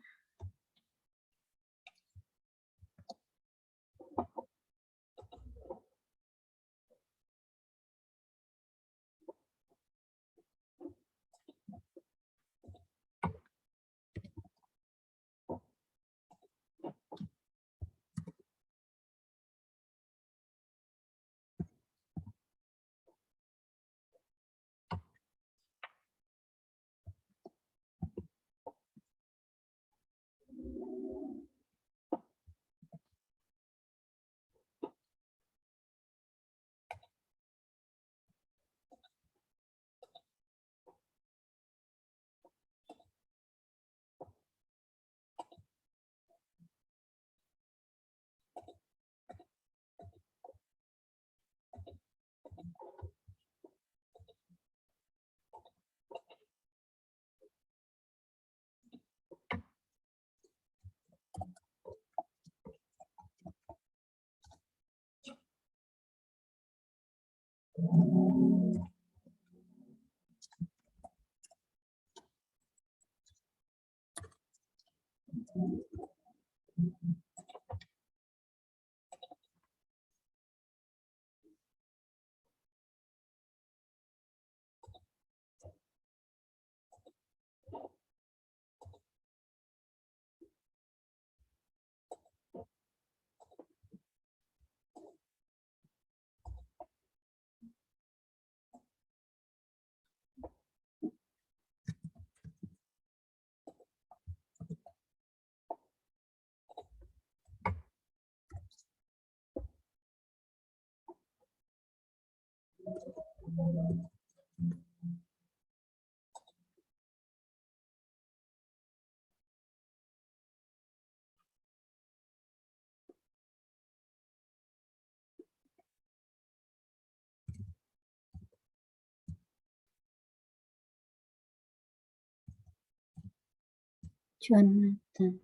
Jonathan.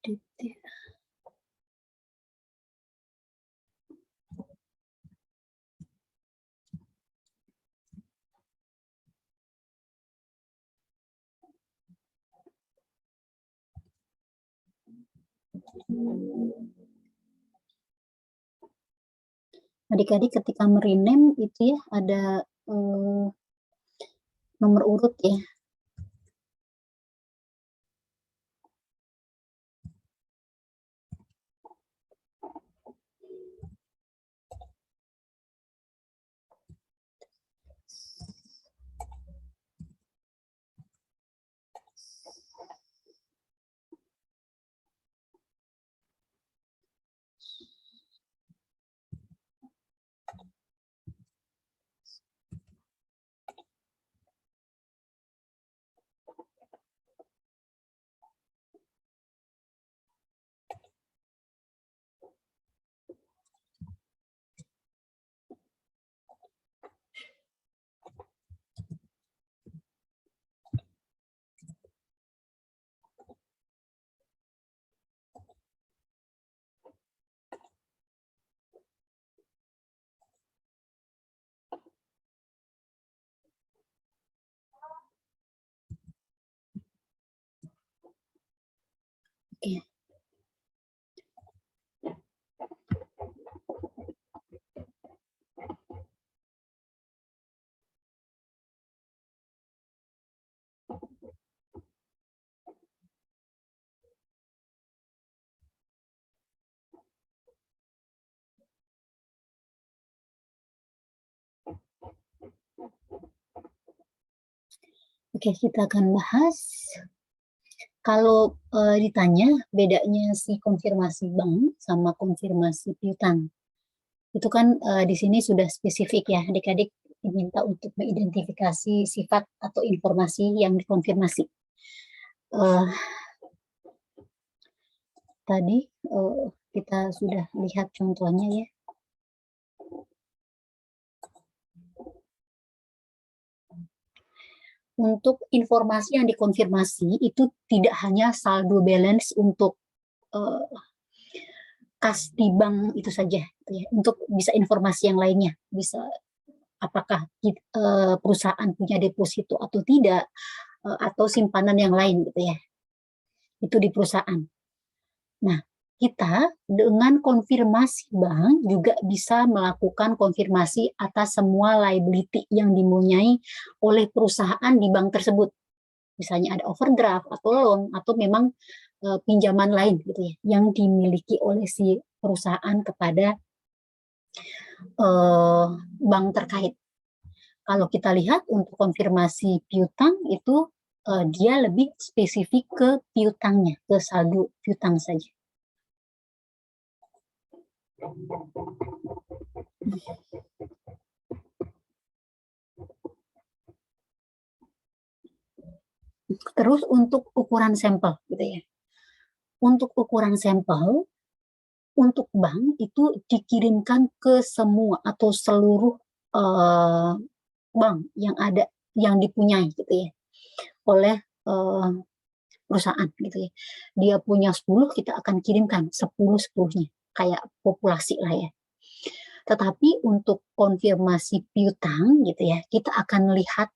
Aditya. Adik-adik ketika merename itu ya ada nomor urut ya. Oke. Oke, kita akan bahas kalau ditanya bedanya si konfirmasi bank sama konfirmasi piutang. Itu kan di sini sudah spesifik ya, adik-adik diminta untuk mengidentifikasi sifat atau informasi yang dikonfirmasi. Tadi kita sudah lihat contohnya ya. Untuk informasi yang dikonfirmasi itu tidak hanya saldo balance untuk kas di bank itu saja, gitu ya. Untuk bisa informasi yang lainnya, bisa apakah perusahaan punya deposito atau tidak, atau simpanan yang lain gitu ya. Itu di perusahaan. Nah, kita dengan konfirmasi bank juga bisa melakukan konfirmasi atas semua liability yang dimpunyai oleh perusahaan di bank tersebut. Misalnya ada overdraft atau loan atau memang pinjaman lain gitu ya yang dimiliki oleh si perusahaan kepada bank terkait. Kalau kita lihat untuk konfirmasi piutang itu dia lebih spesifik ke piutangnya, ke saldo piutang saja. Terus untuk ukuran sampel gitu ya. Untuk ukuran sampel untuk bank itu dikirimkan ke semua atau seluruh bank yang ada yang dipunyai gitu ya oleh perusahaan gitu ya. Dia punya 10, kita akan kirimkan 10-10-nya kayak populasi lah ya. Tetapi untuk konfirmasi piutang gitu ya, kita akan lihat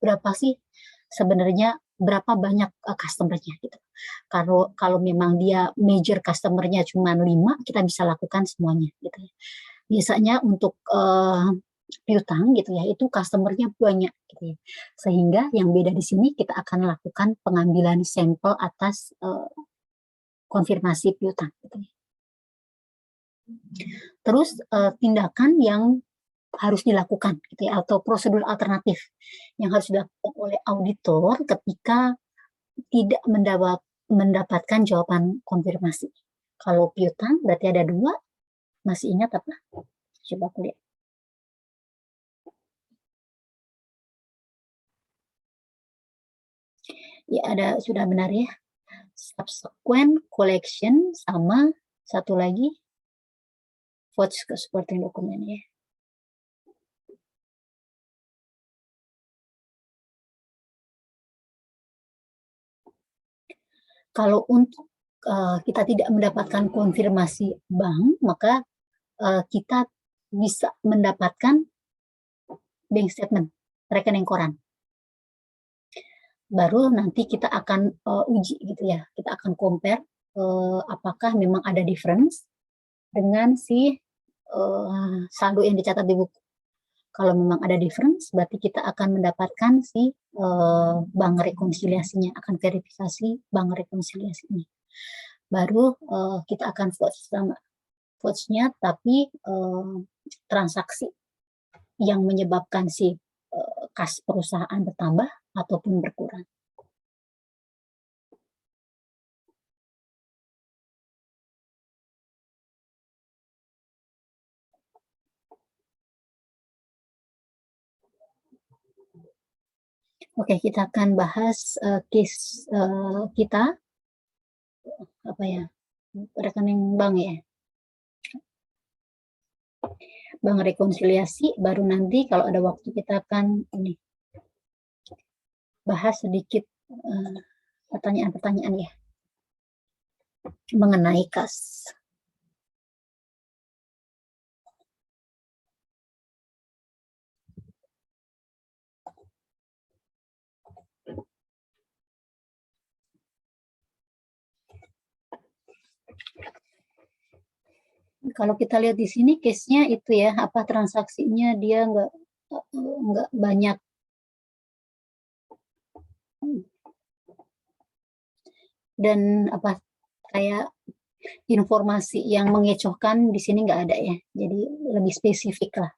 berapa sih sebenarnya berapa banyak customer-nya gitu. Kalau memang dia major customer-nya cuma 5, kita bisa lakukan semuanya gitu ya. Biasanya untuk piutang gitu ya, itu customer-nya banyak gitu ya. Sehingga yang beda di sini kita akan lakukan pengambilan sampel atas konfirmasi piutang gitu ya. Terus tindakan yang harus dilakukan gitu ya, atau prosedur alternatif yang harus dilakukan oleh auditor ketika tidak mendapatkan jawaban konfirmasi. Kalau piutang berarti ada 2, masih ingat apa? Coba aku lihat. Ya, ada, sudah benar ya. Subsequent collection sama satu lagi vouch ke supporting dokumen ya. Kalau untuk kita tidak mendapatkan konfirmasi bank, maka kita bisa mendapatkan bank statement, rekening koran. Baru nanti kita akan uji gitu ya, kita akan compare apakah memang ada difference dengan si saldo yang dicatat di buku. Kalau memang ada difference, berarti kita akan mendapatkan si bank rekonsiliasinya, akan verifikasi bank rekonsiliasinya. Baru kita akan vouch sama vouch-nya, tapi transaksi yang menyebabkan si kas perusahaan bertambah ataupun berkurang. Oke, kita akan bahas case kita, apa ya, rekening bank ya. Bank rekonsiliasi, baru nanti kalau ada waktu kita akan ini bahas sedikit pertanyaan-pertanyaan ya mengenai kas. Kalau kita lihat di sini case-nya itu ya, apa transaksinya dia nggak banyak, dan apa kayak informasi yang mengecohkan di sini nggak ada ya, jadi lebih spesifik lah.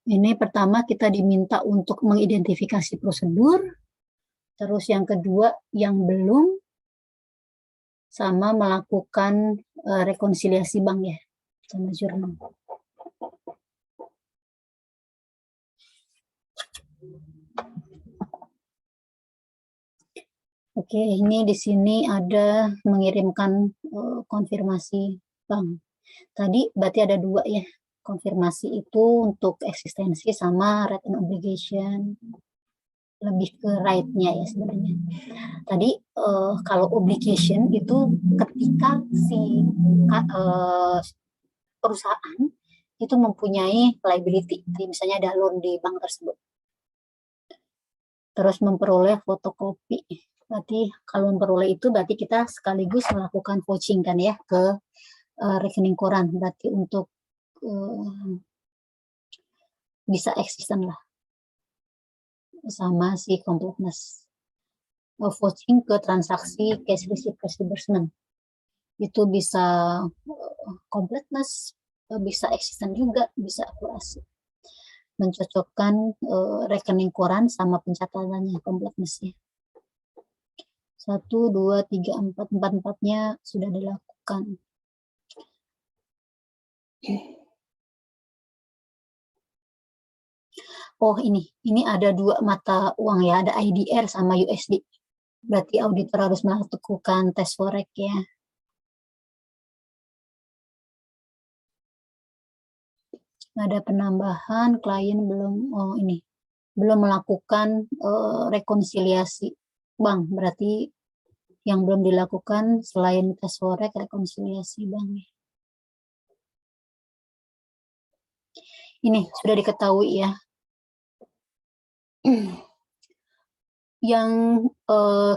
Ini pertama kita diminta untuk mengidentifikasi prosedur, terus yang kedua yang belum, sama melakukan rekonsiliasi bank ya, sama jurnal. Oke, ini di sini ada mengirimkan konfirmasi bank. Tadi berarti ada 2 ya, konfirmasi itu untuk eksistensi sama return obligation, lebih ke right-nya ya sebenarnya. Tadi kalau obligation itu ketika si perusahaan itu mempunyai liability, jadi misalnya ada loan di bank tersebut, terus memperoleh fotokopi. Berarti kalau memperoleh itu berarti kita sekaligus melakukan vouching kan ya ke rekening koran, berarti untuk bisa eksisten lah sama si completeness. Vouching ke transaksi cash receipt cash disbursement itu bisa completeness, bisa eksisten juga, bisa akurasi. Mencocokkan rekening koran sama pencatatannya, completeness-nya. 1, 2, 3, 4, 4-empatnya sudah dilakukan. Oh, ini ada 2 mata uang ya, ada IDR sama USD. Berarti auditor harus melakukan tes forex ya. Ada penambahan, klien belum melakukan rekonsiliasi bank, berarti yang belum dilakukan selain tes forex, rekonsiliasi bank. Ini sudah diketahui ya. Yang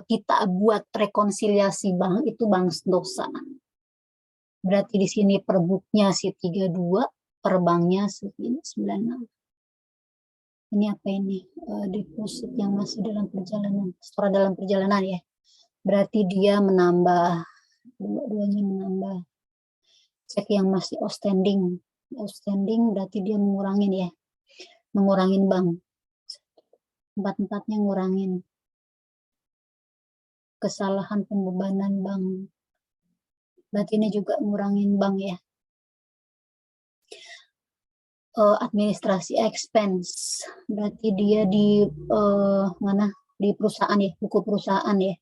kita buat rekonsiliasi bank itu bank dosa. Berarti di sini per booknya si 32, per banknya si 96. Ini apa ini? Deposit yang masih dalam perjalanan, store dalam perjalanan ya. Berarti dia menambah, dua-duanya menambah. Cek yang masih outstanding Outstanding berarti dia mengurangin ya. Mengurangin bank. Empat-empatnya ngurangin. Kesalahan pembebanan bank. Berarti ini juga ngurangin bank ya. Administrasi expense. Berarti dia di mana? Di perusahaan ya, buku perusahaan ya.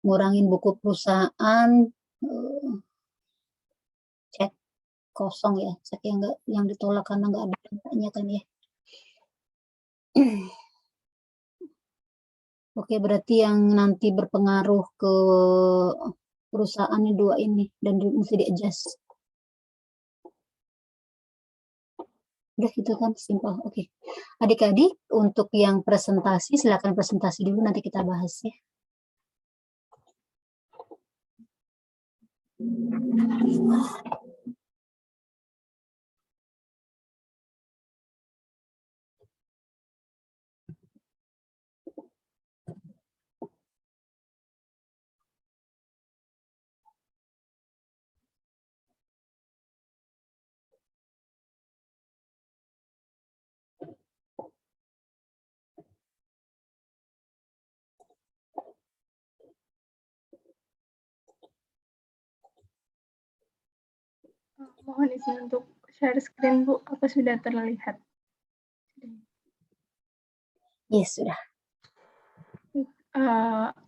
Ngurangin buku perusahaan. Cek kosong ya, cek yang ditolak karena nggak ada datanya kan ya. Oke, berarti yang nanti berpengaruh ke perusahaannya dua ini dan mesti di-adjust. Udah gitu kan, simpel. Oke. Adik-adik, untuk yang presentasi, silakan presentasi dulu, nanti kita bahas ya. Mohon izin untuk share screen, Bu. Apa sudah terlihat? Yes, sudah.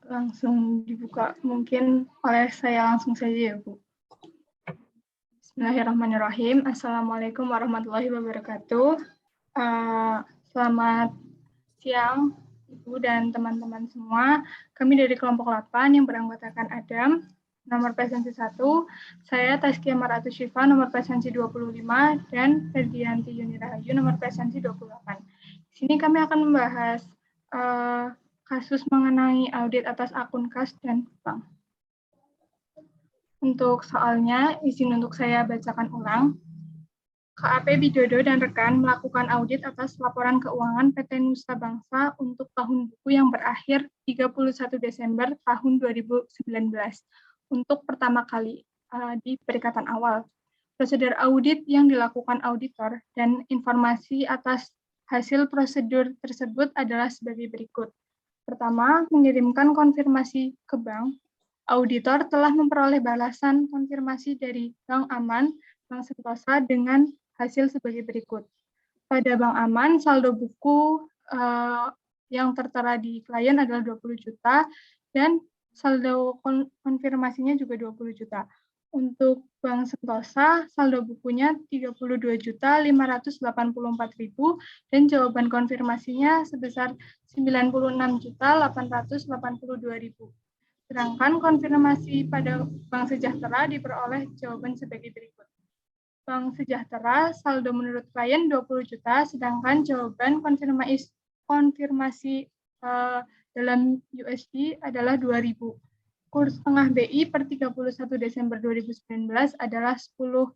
Langsung dibuka mungkin oleh saya langsung saja ya, Bu. Bismillahirrahmanirrahim. Assalamualaikum warahmatullahi wabarakatuh. Selamat siang, Ibu dan teman-teman semua. Kami dari kelompok 8 yang beranggotakan Adam, nomor presensi 1, saya Tazkiyah Maratu Syifa, nomor presensi 25, dan Ferdianti Yuni Rahayu, nomor presensi 28. Di sini kami akan membahas kasus mengenai audit atas akun kas dan bank. Untuk soalnya, izin untuk saya bacakan ulang. KAP Bidodo dan rekan melakukan audit atas laporan keuangan PT Nusa Bangsa untuk tahun buku yang berakhir 31 Desember tahun 2019 untuk pertama kali di peringkatan awal. Prosedur audit yang dilakukan auditor dan informasi atas hasil prosedur tersebut adalah sebagai berikut. Pertama, mengirimkan konfirmasi ke bank. Auditor telah memperoleh balasan konfirmasi dari Bank Aman, Bank Sentosa dengan hasil sebagai berikut. Pada Bank Aman, saldo buku yang tertera di klien adalah 20 juta dan saldo konfirmasinya juga 20 juta. Untuk Bank Sentosa, saldo bukunya 32.584.000 dan jawaban konfirmasinya sebesar 96.882.000. Sedangkan konfirmasi pada Bank Sejahtera diperoleh jawaban sebagai berikut. Bank Sejahtera, saldo menurut klien 20 juta, sedangkan jawaban konfirmasi dalam USD adalah 2.000. Kurs tengah BI per 31 Desember 2019 adalah Rp10.000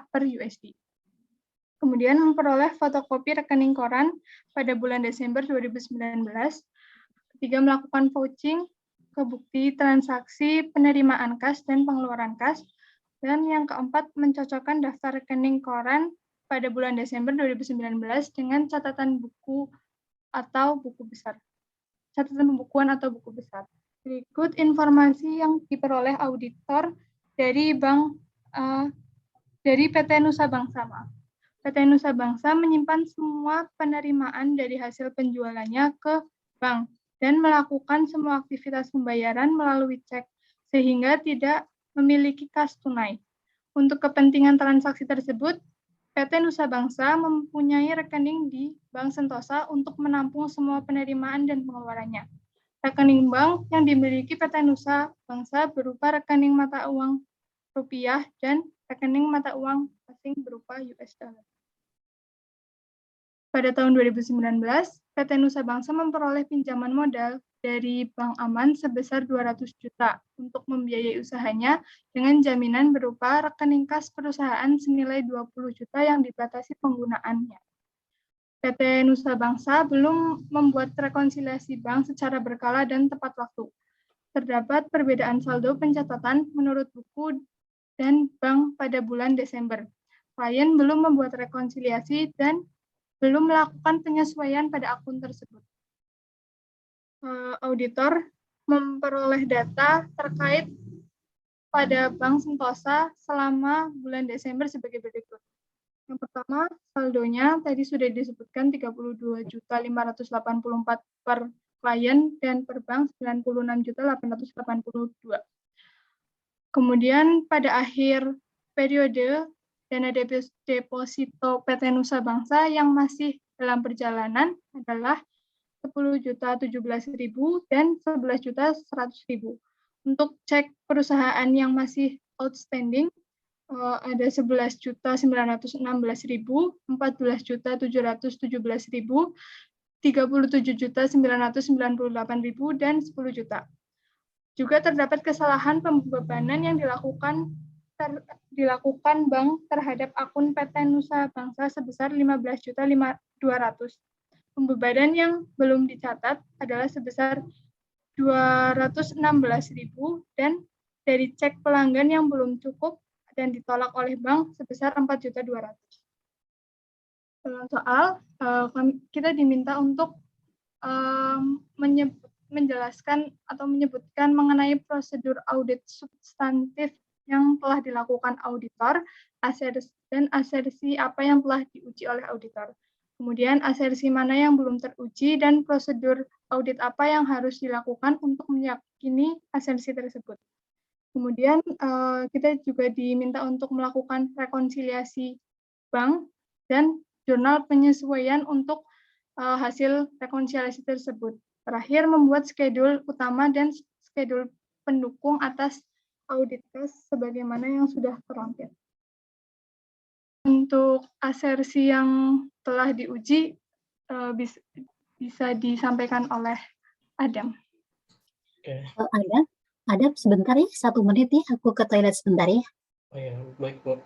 per USD. Kemudian memperoleh fotokopi rekening koran pada bulan Desember 2019. Ketiga, melakukan vouching ke bukti transaksi penerimaan kas dan pengeluaran kas. Dan yang keempat, mencocokkan daftar rekening koran pada bulan Desember 2019 dengan catatan buku atau buku besar. Catatan pembukuan atau buku besar. Berikut informasi yang diperoleh auditor dari PT Nusa Bangsa. PT Nusa Bangsa menyimpan semua penerimaan dari hasil penjualannya ke bank dan melakukan semua aktivitas pembayaran melalui cek, sehingga tidak memiliki kas tunai. Untuk kepentingan transaksi tersebut, PT Nusa Bangsa mempunyai rekening di Bank Sentosa untuk menampung semua penerimaan dan pengeluarannya. Rekening bank yang dimiliki PT Nusa Bangsa berupa rekening mata uang rupiah dan rekening mata uang asing berupa US dollar. Pada tahun 2019, PT Nusa Bangsa memperoleh pinjaman modal dari Bank Aman sebesar 200 juta untuk membiayai usahanya dengan jaminan berupa rekening kas perusahaan senilai 20 juta yang dibatasi penggunaannya. PT Nusa Bangsa belum membuat rekonsiliasi bank secara berkala dan tepat waktu. Terdapat perbedaan saldo pencatatan menurut buku dan bank pada bulan Desember. Klien belum membuat rekonsiliasi dan belum melakukan penyesuaian pada akun tersebut. Auditor memperoleh data terkait pada Bank Sentosa selama bulan Desember sebagai berikut. Yang pertama, saldonya tadi sudah disebutkan 32.584 per klien dan per bank 96.882. Kemudian pada akhir periode dana deposito PT Nusa Bangsa yang masih dalam perjalanan adalah 10.017.000 dan 11.100.000. Untuk cek perusahaan yang masih outstanding ada 11.916.000, 14.717.000, 37.998.000 dan 10 juta. Juga terdapat kesalahan pembebanan yang dilakukan bank terhadap akun PT Nusa Bangsa sebesar 15.200. Pembebanan yang belum dicatat adalah sebesar 216.000 dan dari cek pelanggan yang belum cukup dan ditolak oleh bank sebesar 4.200. Dalam soal, kita diminta untuk menjelaskan atau menyebutkan mengenai prosedur audit substantif yang telah dilakukan auditor, dan asersi apa yang telah diuji oleh auditor. Kemudian asersi mana yang belum teruji dan prosedur audit apa yang harus dilakukan untuk meyakini asersi tersebut. Kemudian kita juga diminta untuk melakukan rekonsiliasi bank dan jurnal penyesuaian untuk hasil rekonsiliasi tersebut. Terakhir, membuat schedule utama dan schedule pendukung atas audit test sebagaimana yang sudah terlampir. Untuk asersi yang telah diuji bisa disampaikan oleh Adam. Oke. Adam sebentar ya, 1 menit ya, aku ke toilet sebentar ya. Oh ya, baik Bu.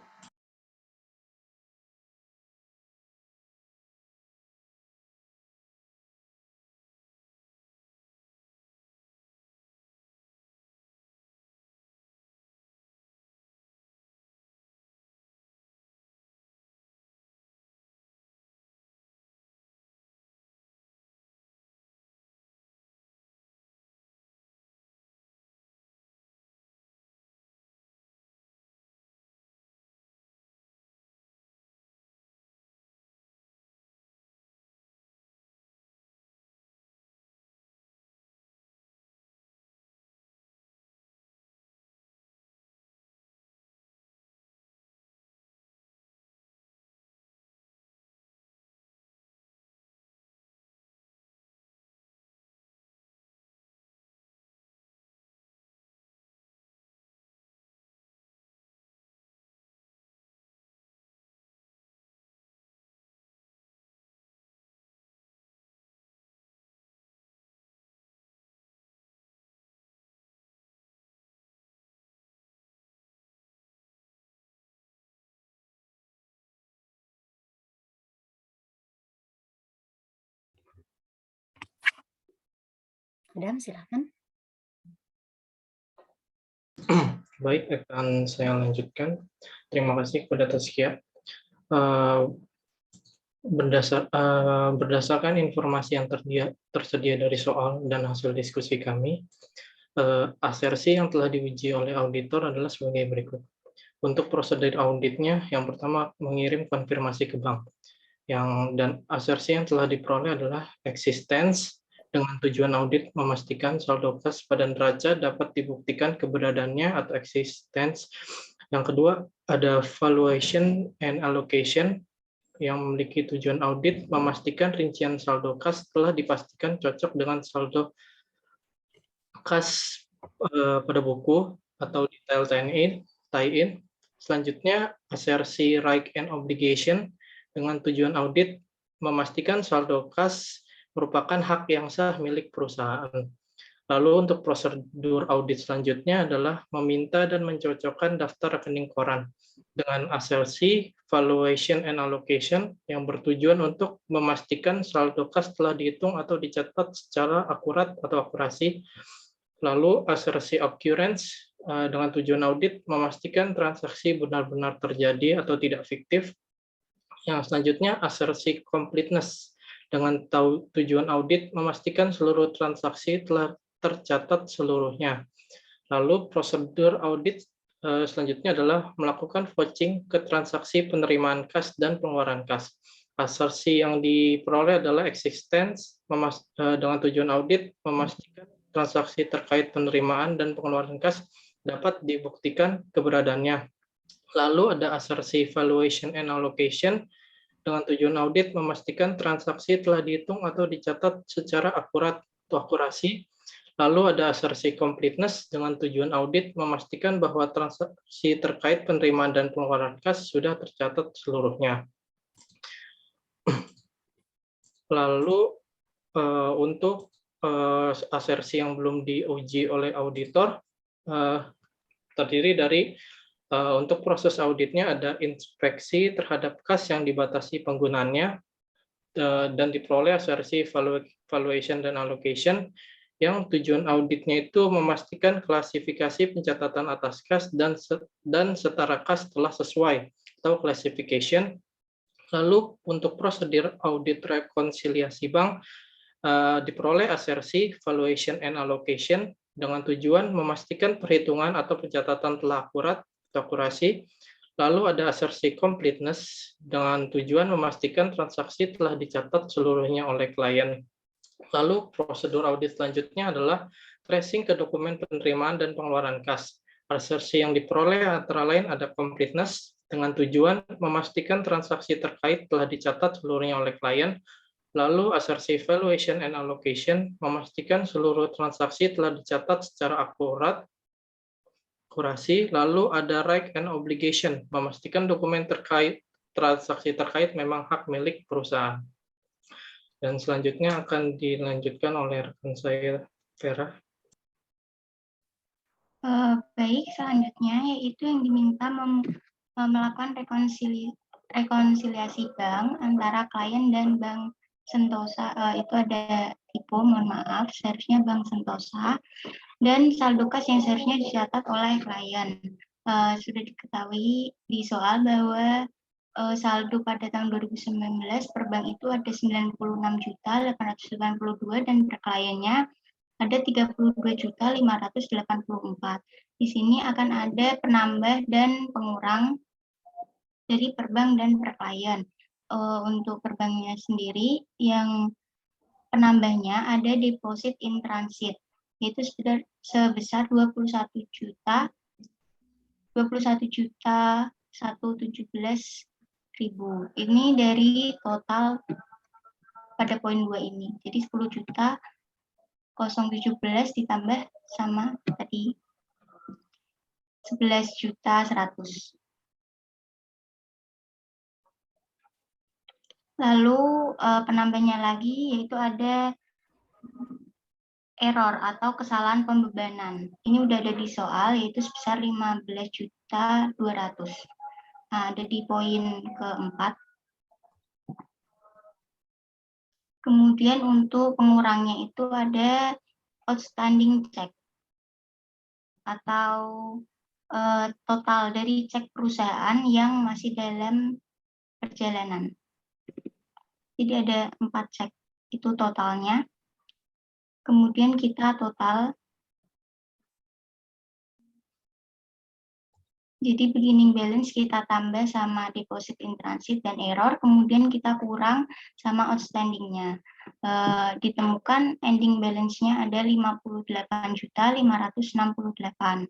Adam, silakan. Baik, akan saya lanjutkan. Terima kasih kepada Taskia. Berdasarkan informasi yang tersedia dari soal dan hasil diskusi kami, asersi yang telah diuji oleh auditor adalah sebagai berikut. Untuk prosedur auditnya, yang pertama mengirim konfirmasi ke bank. Dan asersi yang telah diperoleh adalah existence, dengan tujuan audit memastikan saldo kas pada neraca dapat dibuktikan keberadaannya atau existence. Yang kedua, ada valuation and allocation yang memiliki tujuan audit memastikan rincian saldo kas telah dipastikan cocok dengan saldo kas pada buku atau detail tie-in. Selanjutnya, asersi right and obligation dengan tujuan audit memastikan saldo kas merupakan hak yang sah milik perusahaan. Lalu untuk prosedur audit selanjutnya adalah meminta dan mencocokkan daftar rekening koran dengan asersi valuation and allocation yang bertujuan untuk memastikan saldo kas telah dihitung atau dicatat secara akurat atau akurasi. Lalu asersi occurrence dengan tujuan audit memastikan transaksi benar-benar terjadi atau tidak fiktif. Yang selanjutnya, asersi completeness. Dengan tujuan audit memastikan seluruh transaksi telah tercatat seluruhnya. Lalu prosedur audit selanjutnya adalah melakukan vouching ke transaksi penerimaan kas dan pengeluaran kas. Asersi yang diperoleh adalah existence dengan tujuan audit memastikan transaksi terkait penerimaan dan pengeluaran kas dapat dibuktikan keberadaannya. Lalu ada asersi valuation and allocation dengan tujuan audit memastikan transaksi telah dihitung atau dicatat secara akurat atau akurasi. Lalu ada asersi completeness dengan tujuan audit memastikan bahwa transaksi terkait penerimaan dan pengeluaran kas sudah tercatat seluruhnya. Lalu untuk asersi yang belum diuji oleh auditor terdiri dari untuk proses auditnya ada inspeksi terhadap kas yang dibatasi penggunaannya dan diperoleh asersi valuation dan allocation yang tujuan auditnya itu memastikan klasifikasi pencatatan atas kas dan setara kas telah sesuai atau classification. Lalu untuk prosedur audit rekonsiliasi bank diperoleh asersi valuation and allocation dengan tujuan memastikan perhitungan atau pencatatan telah akurat atau akurasi. Lalu ada asersi completeness dengan tujuan memastikan transaksi telah dicatat seluruhnya oleh klien. Lalu prosedur audit selanjutnya adalah tracing ke dokumen penerimaan dan pengeluaran kas. Asersi yang diperoleh antara lain ada completeness dengan tujuan memastikan transaksi terkait telah dicatat seluruhnya oleh klien. Lalu asersi valuation and allocation memastikan seluruh transaksi telah dicatat secara akurasi. Lalu ada right and obligation memastikan dokumen terkait transaksi terkait memang hak milik perusahaan. Dan selanjutnya akan dilanjutkan oleh rekan saya, Vera. Baik, selanjutnya yaitu yang diminta melakukan rekonsiliasi bank antara klien dan Bank Sentosa. Itu ada tipe, mohon maaf, seharusnya Bank Sentosa, dan saldo kas yang seharusnya dicatat oleh klien. Sudah diketahui di soal bahwa saldo pada tahun 2019 per bank itu ada 96.882 dan per kliennya ada 32.584. Di sini akan ada penambah dan pengurang dari per bank dan per klien. Untuk per banknya sendiri yang penambahnya ada deposit in transit, yaitu sebesar 21.117.000. Ini dari total pada poin 2 ini. Jadi 10.017 ditambah sama tadi 11.100.000. Lalu penambahnya lagi yaitu ada error atau kesalahan pembebanan. Ini udah ada di soal yaitu sebesar 15.200.000. Nah, ada di poin keempat. Kemudian untuk pengurangnya itu ada outstanding check atau total dari cek perusahaan yang masih dalam perjalanan. Jadi ada 4 cek itu totalnya. Kemudian kita total. Jadi beginning balance kita tambah sama deposit in transit dan error, kemudian kita kurang sama outstanding-nya. Ditemukan ending balance-nya ada 58.568.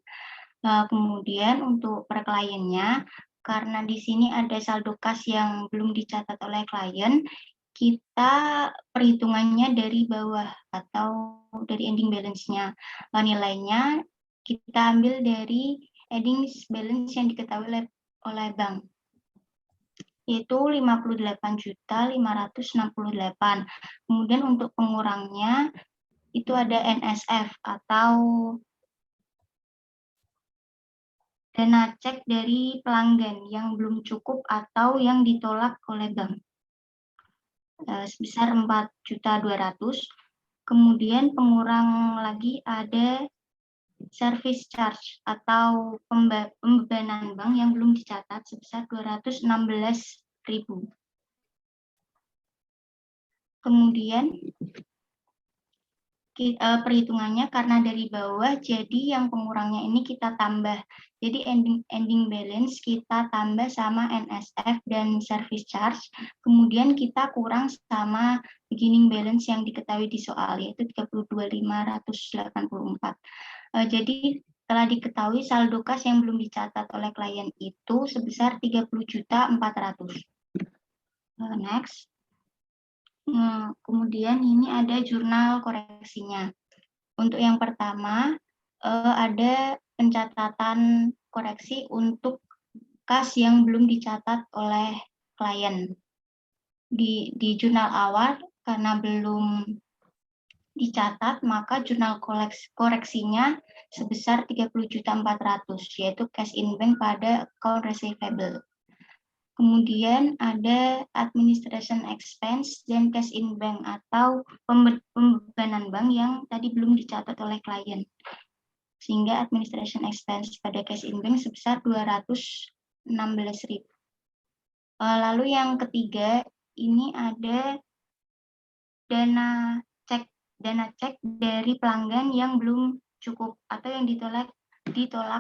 Kemudian untuk per kliennya, karena di sini ada saldo kas yang belum dicatat oleh klien, kita perhitungannya dari bawah atau dari ending balance-nya. Nilainya kita ambil dari ending balance yang diketahui oleh bank, yaitu 58.568. Kemudian untuk pengurangnya itu ada NSF atau dana cek dari pelanggan yang belum cukup atau yang ditolak oleh bank, sebesar 4.200.000. Kemudian pengurang lagi ada service charge atau pembebanan bank yang belum dicatat sebesar 216.000. Kemudian perhitungannya karena dari bawah, jadi yang pengurangnya ini kita tambah. Jadi ending balance kita tambah sama NSF dan service charge, kemudian kita kurang sama beginning balance yang diketahui di soal, yaitu 32.584. Jadi telah diketahui saldo kas yang belum dicatat oleh klien itu sebesar 30.400.000. Next. Kemudian ini ada jurnal koreksinya. Untuk yang pertama, ada pencatatan koreksi untuk kas yang belum dicatat oleh klien. Di jurnal awal, karena belum dicatat, maka jurnal koreksinya sebesar 30.400.000, yaitu cash in bank pada account receivable. Kemudian ada administration expense dan cash in bank atau pembebanan bank yang tadi belum dicatat oleh klien. Sehingga administration expense pada cash in bank sebesar 216.000. Lalu yang ketiga, ini ada dana cek dari pelanggan yang belum cukup atau yang ditolak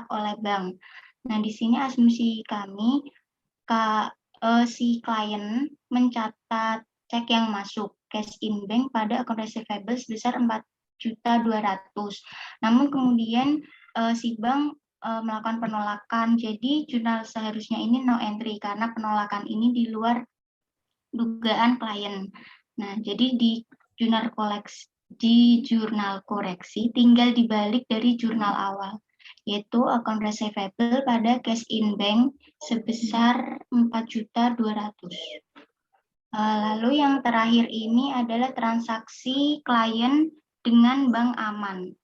oleh bank. Nah, di sini asumsi kami si klien mencatat cek yang masuk cash in bank pada account receivable sebesar 4.200.000. Namun kemudian si bank melakukan penolakan. Jadi jurnal seharusnya ini no entry karena penolakan ini di luar dugaan klien. Nah, jadi di jurnal koreksi tinggal dibalik dari jurnal awal, yaitu account receivable pada cash in bank sebesar 4.200.000. Lalu yang terakhir ini adalah transaksi klien dengan bank aman.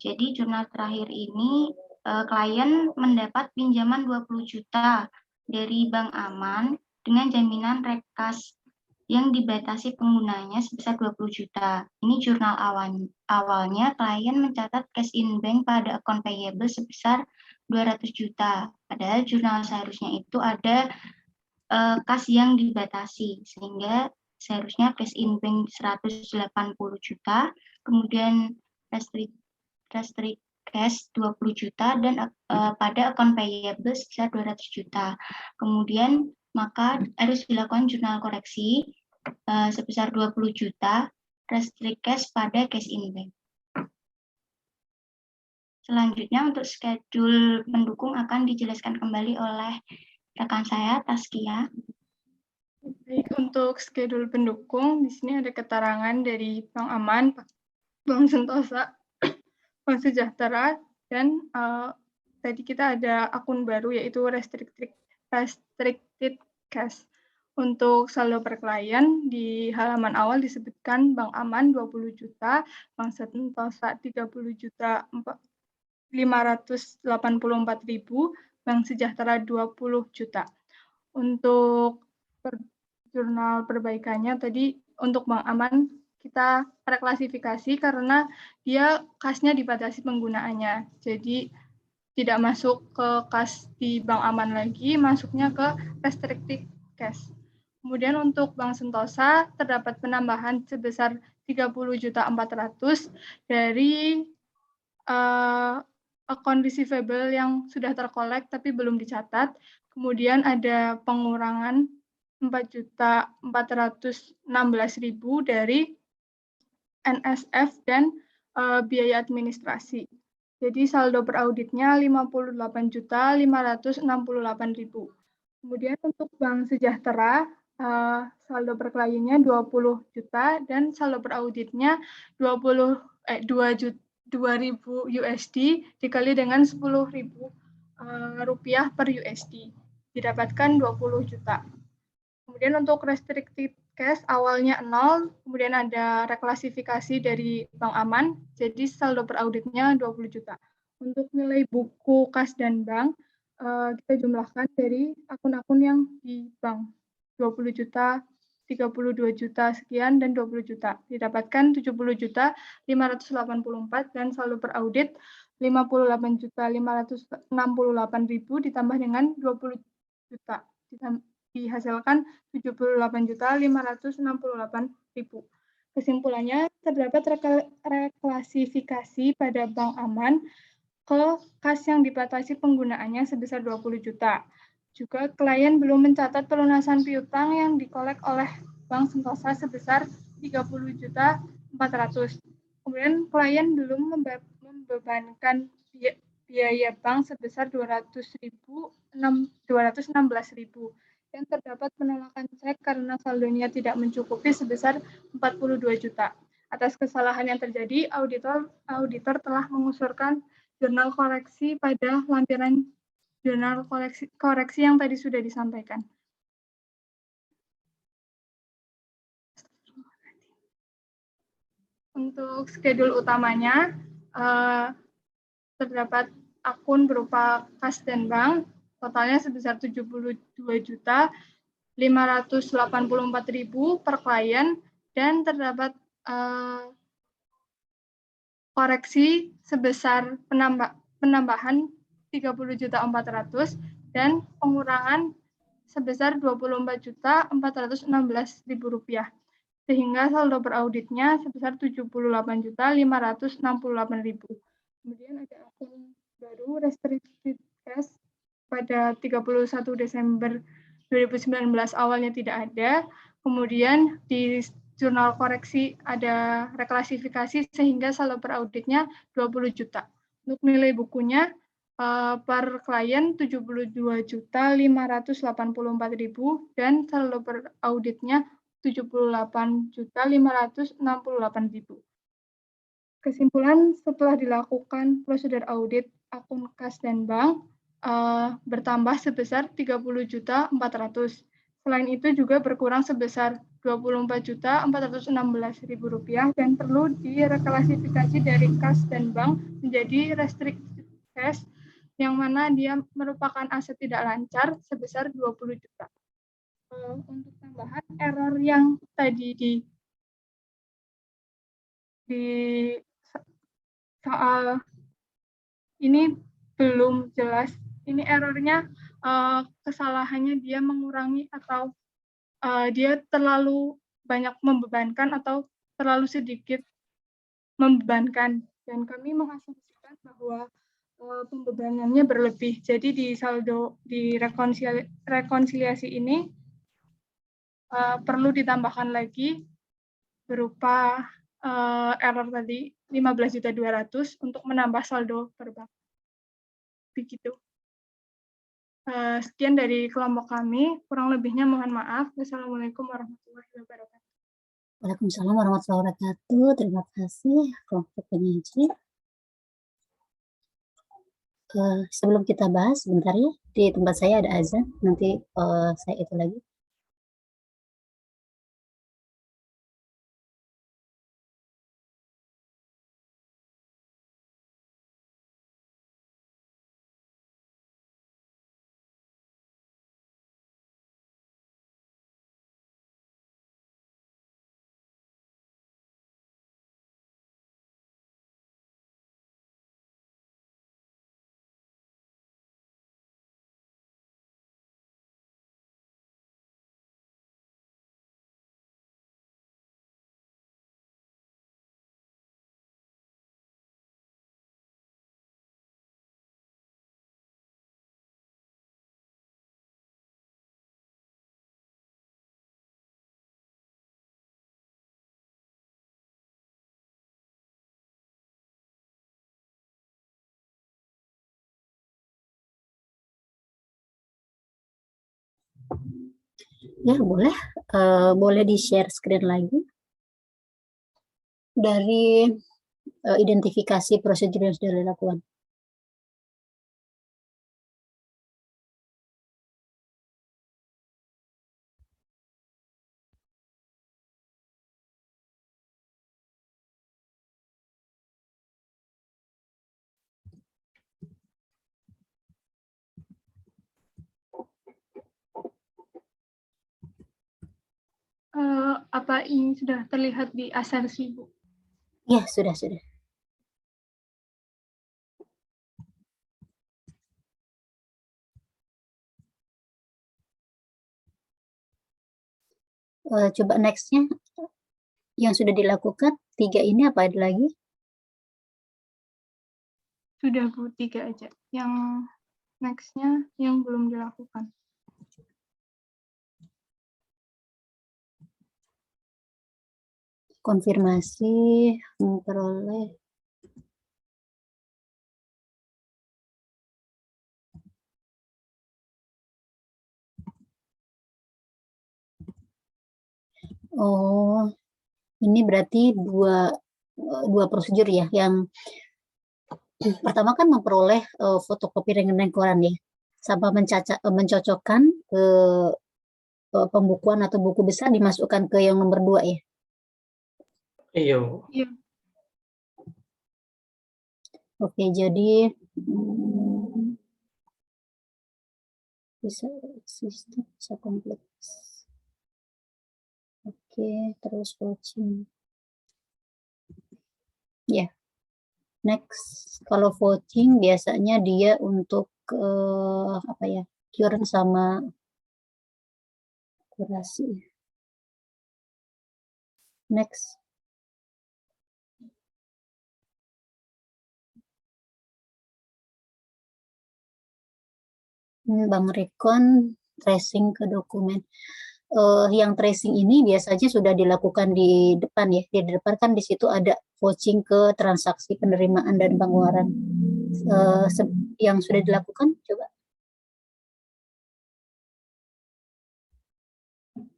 Jadi jurnal terakhir ini klien mendapat pinjaman 20 juta dari bank aman dengan jaminan rekas yang dibatasi penggunanya sebesar 20 juta. Ini jurnal awalnya klien mencatat cash in bank pada account payable sebesar 200 juta. Padahal jurnal seharusnya itu ada kas yang dibatasi, sehingga seharusnya cash in bank 180 juta, kemudian restrict cash 20 juta, dan pada account payable sebesar 200 juta. Kemudian maka harus dilakukan jurnal koreksi sebesar 20 juta, restrict cash pada cash in bank. Selanjutnya untuk schedule pendukung akan dijelaskan kembali oleh rekan saya, Taskia. Baik, untuk schedule pendukung, di sini ada keterangan dari Bank Aman, Bank Sentosa, Bank Sejahtera, dan tadi kita ada akun baru yaitu restricted cash. Untuk saldo per klien di halaman awal disebutkan Bank Aman 20 juta, Bank Sentosa 30.584.000, Bank Sejahtera 20 juta. Untuk jurnal perbaikannya tadi untuk Bank Aman kita reklasifikasi karena dia kasnya dibatasi penggunaannya. Jadi tidak masuk ke kas di Bank Aman lagi, masuknya ke restricted cash. Kemudian untuk Bank Sentosa terdapat penambahan sebesar 30.400.000 dari account receivable yang sudah terkolek tapi belum dicatat. Kemudian ada pengurangan 4.416.000 dari NSF dan biaya administrasi. Jadi saldo per auditnya 58.568.000. Kemudian untuk Bank Sejahtera, saldo per kliennya 20 juta dan saldo per auditnya 2.000 USD dikali dengan 10.000 rupiah per USD. Didapatkan 20 juta. Kemudian untuk restricted cash awalnya 0, kemudian ada reklasifikasi dari Bank Aman, jadi saldo per auditnya 20 juta. Untuk nilai buku kas dan bank, kita jumlahkan dari akun-akun yang di bank. 20 juta, 32 juta sekian, dan 20 juta. Didapatkan 70.584 dan saldo per audit 58.568.000 ditambah dengan 20 juta. Dihasilkan 78.568.000. Kesimpulannya, terdapat reklasifikasi pada bank aman ke kas yang dibatasi penggunaannya sebesar 20 juta. Juga klien belum mencatat pelunasan piutang yang dikolek oleh Bank Sentosa sebesar 30.400.000. Kemudian klien belum membebankan biaya bank sebesar 216.000 dan terdapat penolakan cek karena saldonya tidak mencukupi sebesar 42 juta. Atas kesalahan yang terjadi, auditor telah mengusulkan jurnal koreksi pada lampiran jurnal koreksi yang tadi sudah disampaikan. Untuk schedule utamanya, terdapat akun berupa kas dan bank, totalnya sebesar 72.584.000 per klien, dan terdapat koreksi sebesar penambahan 30.400.000 dan pengurangan sebesar 24.416.000 rupiah, sehingga saldo berauditnya sebesar 78.568.000. Kemudian ada akun baru restricted cash pada 31 Desember 2019 awalnya tidak ada, kemudian di jurnal koreksi ada reklasifikasi sehingga saldo berauditnya 20 juta. Untuk nilai bukunya per klien 72.584.000 dan saldo berauditnya 78.568.000. Kesimpulan, setelah dilakukan prosedur audit akun kas dan bank bertambah sebesar 30.400.000. Selain itu juga berkurang sebesar 24.416.000 rupiah dan perlu direklasifikasi dari kas dan bank menjadi restricted cash yang mana dia merupakan aset tidak lancar sebesar 20 juta. Untuk tambahan, error yang tadi di soal ini belum jelas. Ini errornya kesalahannya dia mengurangi atau dia terlalu banyak membebankan atau terlalu sedikit membebankan. Dan kami mengasumsikan bahwa pembebanannya berlebih. Jadi di saldo di rekonsiliasi ini perlu ditambahkan lagi berupa error tadi 15.200.000 untuk menambah saldo per bank. Begitu. Sekian dari kelompok kami, kurang lebihnya mohon maaf. Wassalamualaikum warahmatullahi wabarakatuh. Waalaikumsalam warahmatullahi wabarakatuh. Terima kasih kelompok penyaji. Sebelum kita bahas, sebentar ya, di tempat saya ada azan, nanti saya itu lagi. Ya, boleh. Boleh di-share screen lagi. Dari identifikasi prosedur yang sudah dilakukan. Apa ini sudah terlihat di asersi, Bu? Ya, sudah. Coba next-nya yang sudah dilakukan 3 ini apa ada lagi? Sudah Bu, 3 aja. Yang next-nya yang belum dilakukan. Konfirmasi, memperoleh. Oh, ini berarti dua prosedur ya. Yang pertama kan memperoleh fotokopi ringan koran ya, sama mencocokkan ke pembukuan atau buku besar dimasukkan ke yang nomor 2 ya. Iya. Iya. Oke, jadi bisa sistem bisa kompleks. Oke, terus vouching. Ya, next. Kalau vouching biasanya dia untuk apa ya, current sama kurasi. Next. Bang Rekon tracing ke dokumen. Yang tracing ini biasanya sudah dilakukan di depan ya. Di depan kan di situ ada vouching ke transaksi penerimaan dan pengeluaran. Yang sudah dilakukan, coba.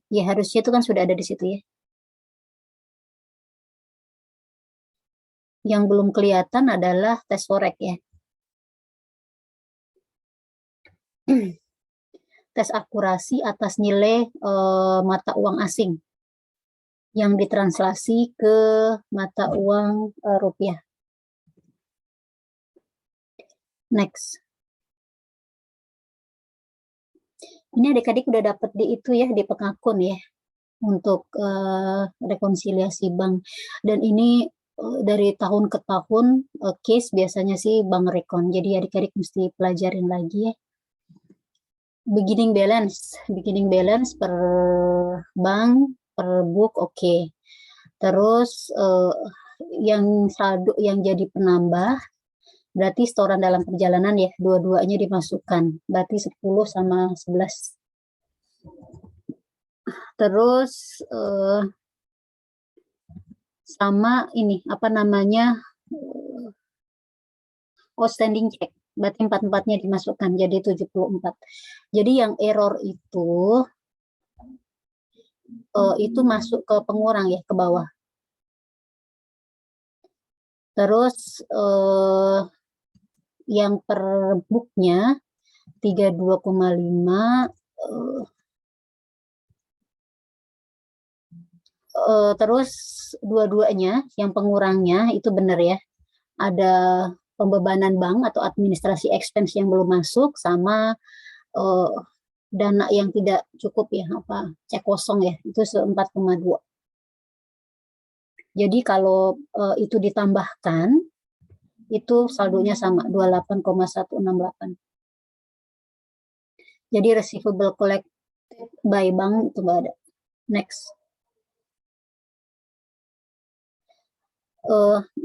Ya harusnya itu kan sudah ada di situ ya. Yang belum kelihatan adalah tes forex ya. Tes akurasi atas nilai mata uang asing yang ditranslasi ke mata uang rupiah. Next. Ini adik-adik udah dapat di itu ya, di pengakun ya, untuk rekonsiliasi bank. Dan ini dari tahun ke tahun case biasanya sih Bang Rekon. Jadi adik-adik mesti pelajarin lagi ya. Beginning balance per bank, per book, oke. Terus yang saldo yang jadi penambah berarti setoran dalam perjalanan ya, dua-duanya dimasukkan. Berarti 10 sama 11. Terus sama ini apa namanya, outstanding check. Berarti 4-4-nya dimasukkan jadi 74. Jadi yang error itu masuk ke pengurang ya, ke bawah. Terus yang per booknya 32,5, terus dua-duanya yang pengurangnya itu benar ya, ada pembebanan bank atau administrasi expense yang belum masuk, sama dana yang tidak cukup ya, apa cek kosong ya, itu 4,2. Jadi kalau itu ditambahkan itu saldonya sama 28,168. Jadi receivable collected by bank itu nggak ada. Next.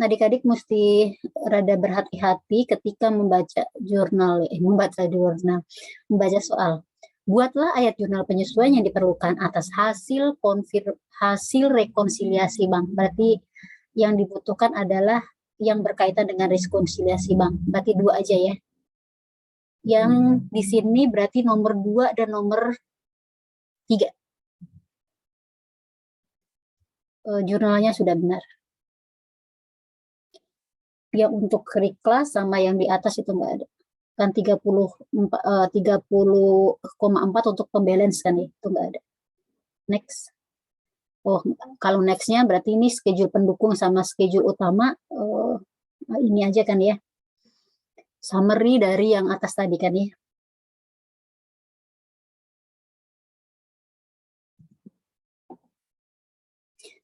Adik-adik mesti rada berhati-hati ketika membaca soal. Buatlah ayat jurnal penyesuaian yang diperlukan atas hasil rekonsiliasi bank. Berarti yang dibutuhkan adalah yang berkaitan dengan rekonsiliasi bank. Berarti 2 aja ya. Yang di sini berarti nomor 2 dan nomor 3. Jurnalnya sudah benar. Yang untuk reclass sama yang di atas itu enggak ada. Kan 30,4 untuk pembalance kan ya, itu enggak ada. Next. Oh, kalau next-nya berarti ini schedule pendukung sama schedule utama, ini aja kan ya. Summary dari yang atas tadi kan ya.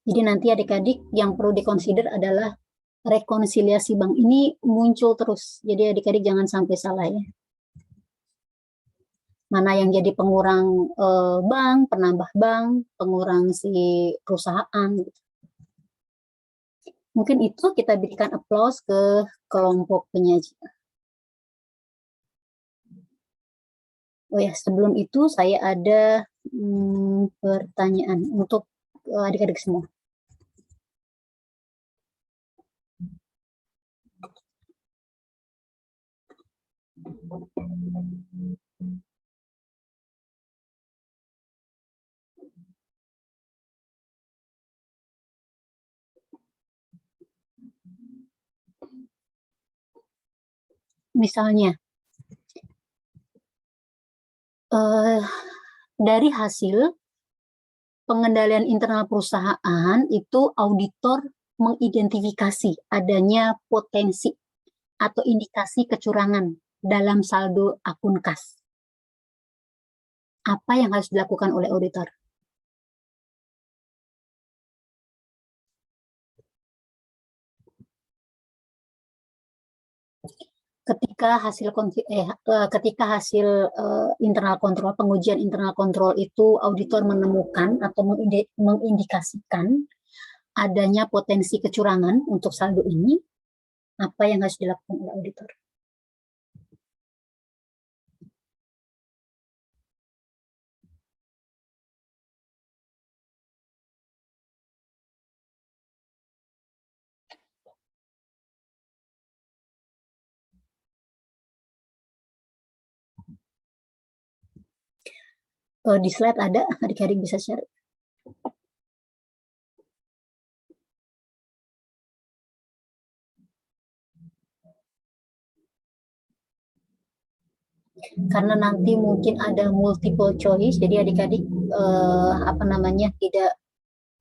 Jadi nanti adik-adik yang perlu dikonsider adalah rekonsiliasi bank ini muncul terus. Jadi adik-adik jangan sampai salah ya. mana yang jadi pengurang bank, penambah bank, pengurang si perusahaan. Mungkin itu kita berikan aplaus ke kelompok penyaji. Oh ya, sebelum itu saya ada pertanyaan untuk adik-adik semua. Misalnya, dari hasil pengendalian internal perusahaan itu auditor mengidentifikasi adanya potensi atau indikasi kecurangan dalam saldo akun kas. Apa yang harus dilakukan oleh auditor? Ketika hasil internal kontrol, pengujian internal kontrol itu auditor menemukan atau mengindikasikan adanya potensi kecurangan untuk saldo ini, apa yang harus dilakukan oleh auditor? Di slide ada, adik-adik bisa share. Karena nanti mungkin ada multiple choice, jadi adik-adik tidak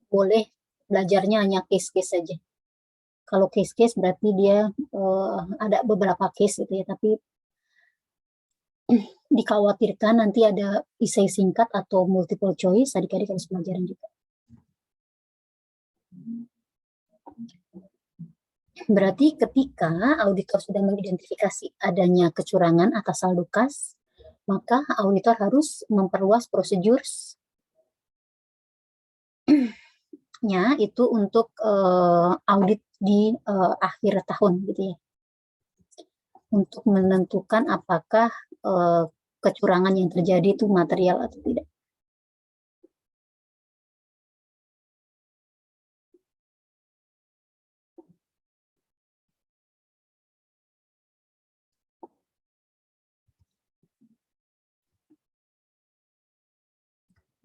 boleh belajarnya hanya case-case saja. Kalau case-case berarti dia ada beberapa case gitu ya, tapi dikhawatirkan nanti ada essay singkat atau multiple choice, adik-adik harus pelajaran juga. Berarti ketika auditor sudah mengidentifikasi adanya kecurangan atas saldo kas, maka auditor harus memperluas prosedurnya itu untuk audit di akhir tahun gitu ya. Untuk menentukan apakah kecurangan yang terjadi itu material atau tidak.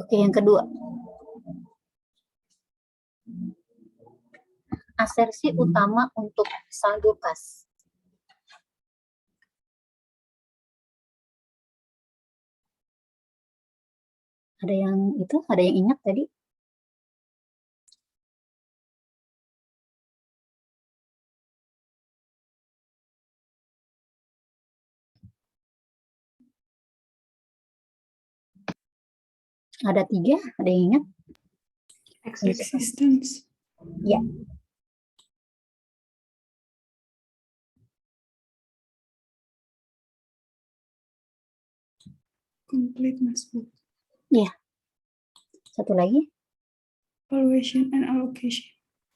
Oke, yang kedua. Asersi utama untuk saldo kas. Ada yang ingat tadi? Ada 3, ada yang ingat? Existence. Ya. Completeness. Ya. Satu lagi? Valuation and allocation.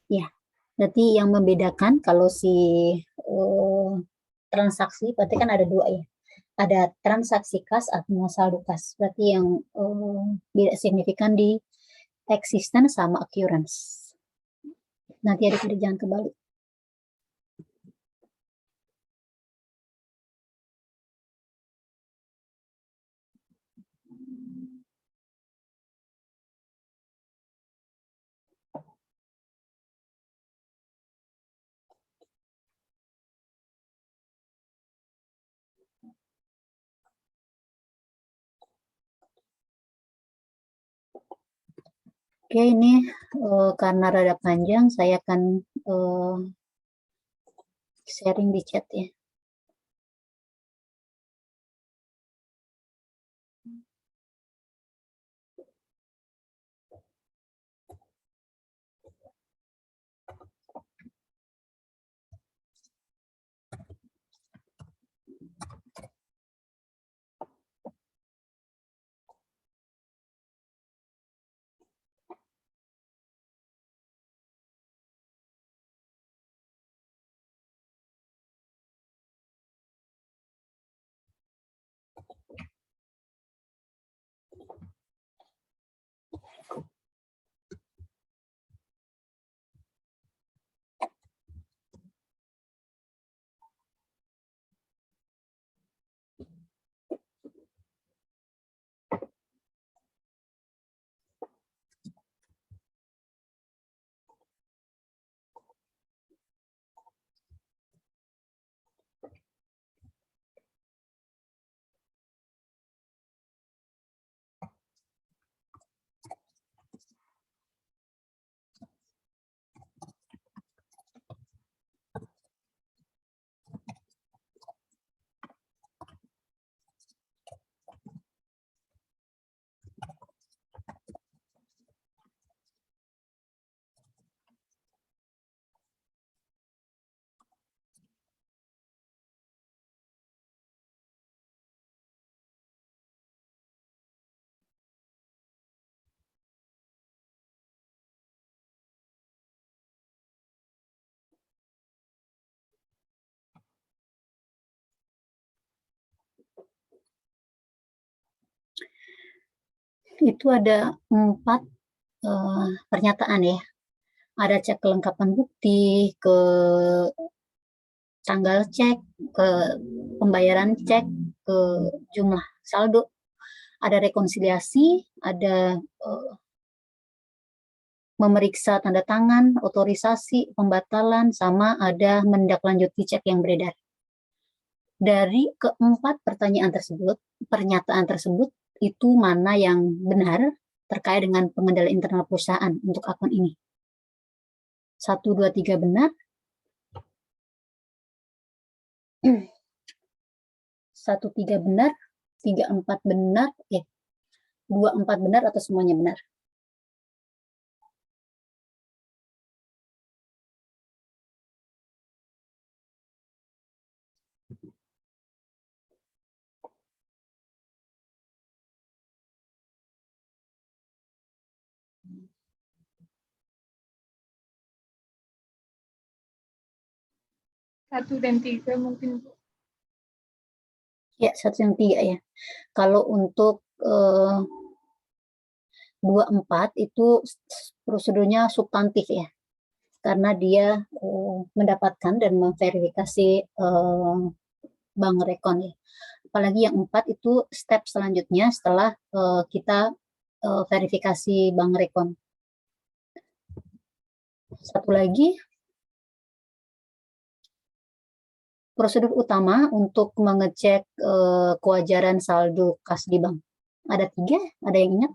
Ya. Berarti yang membedakan kalau si transaksi, berarti kan ada 2 ya. Ada transaksi kas atau saldo kas. Berarti yang beda signifikan di existence sama occurrence. Nanti adik-adik jangan kebalik. Oke, ini karena rada panjang, saya akan sharing di chat ya. itu ada 4 pernyataan ya. Ada cek kelengkapan bukti, ke tanggal cek, ke pembayaran cek, ke jumlah saldo, ada rekonsiliasi, ada memeriksa tanda tangan, otorisasi, pembatalan, sama ada menindaklanjuti cek yang beredar. Dari keempat pernyataan tersebut, itu mana yang benar terkait dengan pengendalian internal perusahaan untuk akun ini? 1, 2, 3 benar. 1, 3 benar, 3, 4 benar, 2, 4 benar atau semuanya benar? Satu dan 3 mungkin, Bu. Ya, 1 dan 3 ya. Kalau untuk 2, 4 itu prosedurnya substantif ya, karena dia mendapatkan dan memverifikasi bank rekon ya. Apalagi yang 4 itu step selanjutnya setelah kita verifikasi bank rekon. Satu lagi, prosedur utama untuk mengecek kewajaran saldo kas di bank. Ada 3, ada yang ingat?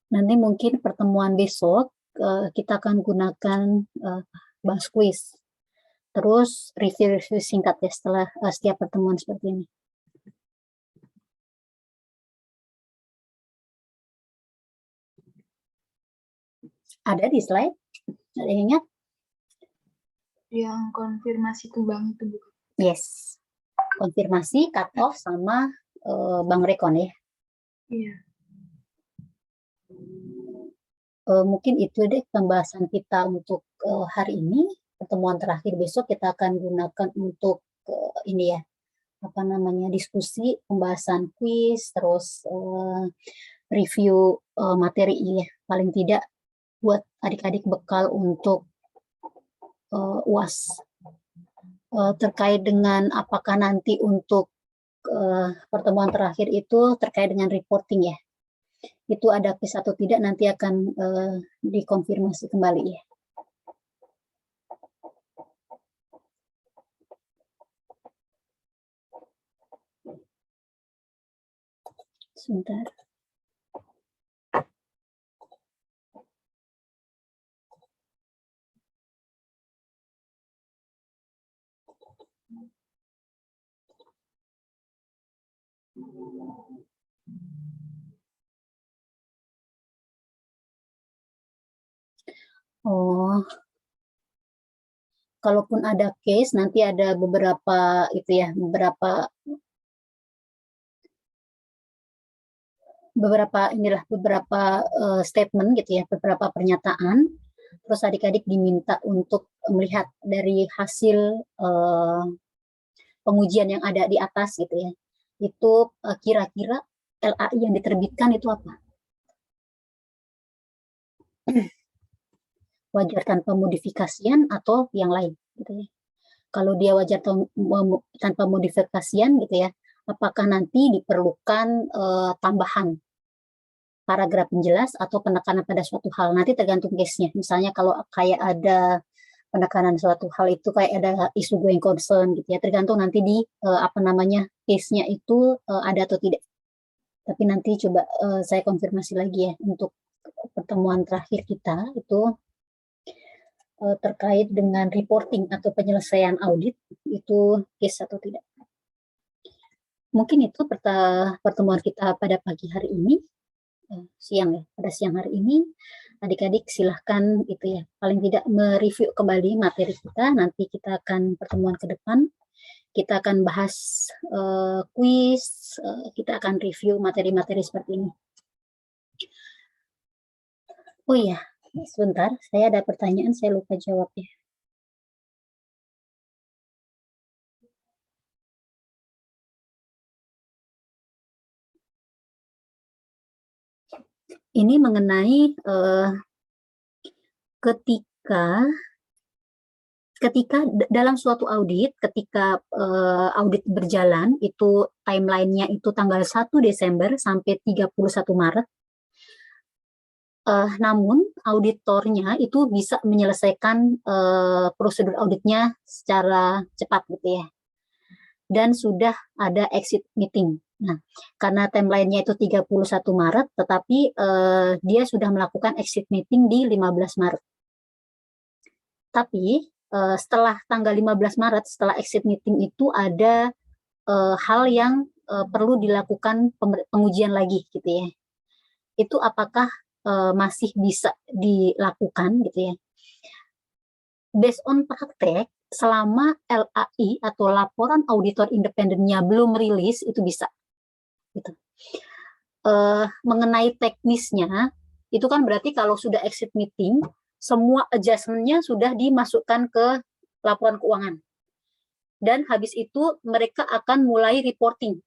Nanti mungkin pertemuan besok kita akan gunakan bahas kuis. Terus review singkat ya setelah setiap pertemuan seperti ini. Ada di slide? Ada yang ingat? Yang konfirmasi ke bank itu, Bu. Yes. Konfirmasi, cut off, sama bank rekon ya. Iya. Mungkin itu deh pembahasan kita untuk hari ini. Pertemuan terakhir besok kita akan gunakan untuk ini ya, apa namanya, diskusi, pembahasan kuis, terus review materi ya. Paling tidak buat adik-adik bekal untuk UAS. Terkait dengan apakah nanti untuk pertemuan terakhir itu terkait dengan reporting ya. Itu ada quiz atau tidak nanti akan dikonfirmasi kembali ya. Sebentar. Oh, kalaupun ada case nanti ada beberapa itu ya, beberapa statement gitu ya, beberapa pernyataan. Terus adik-adik diminta untuk melihat dari hasil pengujian yang ada di atas gitu ya. Itu kira-kira LAI yang diterbitkan itu apa? Wajar tanpa modifikasian atau yang lain gitu ya. Kalau dia wajar tanpa modifikasian gitu ya, apakah nanti diperlukan tambahan paragraf penjelas atau penekanan pada suatu hal? Nanti tergantung case-nya. Misalnya kalau kayak ada penekanan suatu hal itu kayak ada isu going concern gitu ya, tergantung nanti di apa namanya, case-nya itu ada atau tidak. Tapi nanti coba saya konfirmasi lagi ya untuk pertemuan terakhir kita itu terkait dengan reporting atau penyelesaian audit itu case atau tidak. Mungkin itu pertemuan kita pada pagi hari ini, siang ya, pada siang hari ini. Adik-adik silahkan itu ya, paling tidak mereview kembali materi kita, nanti kita akan pertemuan ke depan Kita akan bahas kuis, kita akan review materi-materi seperti ini. Oh iya, sebentar, saya ada pertanyaan, saya lupa jawab ya. Ini mengenai ketika dalam suatu audit, ketika audit berjalan, itu timeline-nya itu tanggal 1 Desember sampai 31 Maret, namun auditornya itu bisa menyelesaikan prosedur auditnya secara cepat gitu ya. Dan sudah ada exit meeting. Nah, karena timeline-nya itu 31 Maret, tetapi dia sudah melakukan exit meeting di 15 Maret. Tapi setelah tanggal 15 Maret, setelah exit meeting itu ada hal yang perlu dilakukan pengujian lagi gitu ya. Itu apakah masih bisa dilakukan gitu ya. Based on praktek, selama LAI atau laporan auditor independennya belum rilis, itu bisa. Gitu. Mengenai teknisnya, itu kan berarti kalau sudah exit meeting, semua adjustment-nya sudah dimasukkan ke laporan keuangan. Dan habis itu mereka akan mulai reporting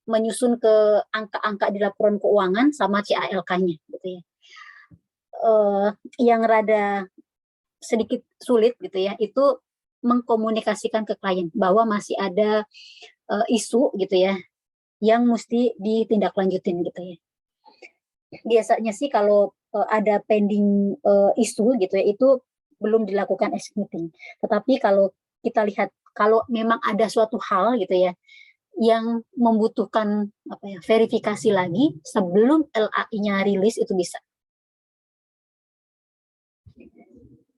menyusun ke angka-angka di laporan keuangan sama CALK-nya gitu ya. Yang rada sedikit sulit gitu ya, itu mengkomunikasikan ke klien bahwa masih ada isu gitu ya yang mesti ditindaklanjutin gitu ya. Biasanya sih kalau ada pending isu gitu ya, itu belum dilakukan exit meeting. Tetapi kalau kita lihat, kalau memang ada suatu hal gitu ya yang membutuhkan verifikasi lagi sebelum LAI-nya rilis, itu bisa.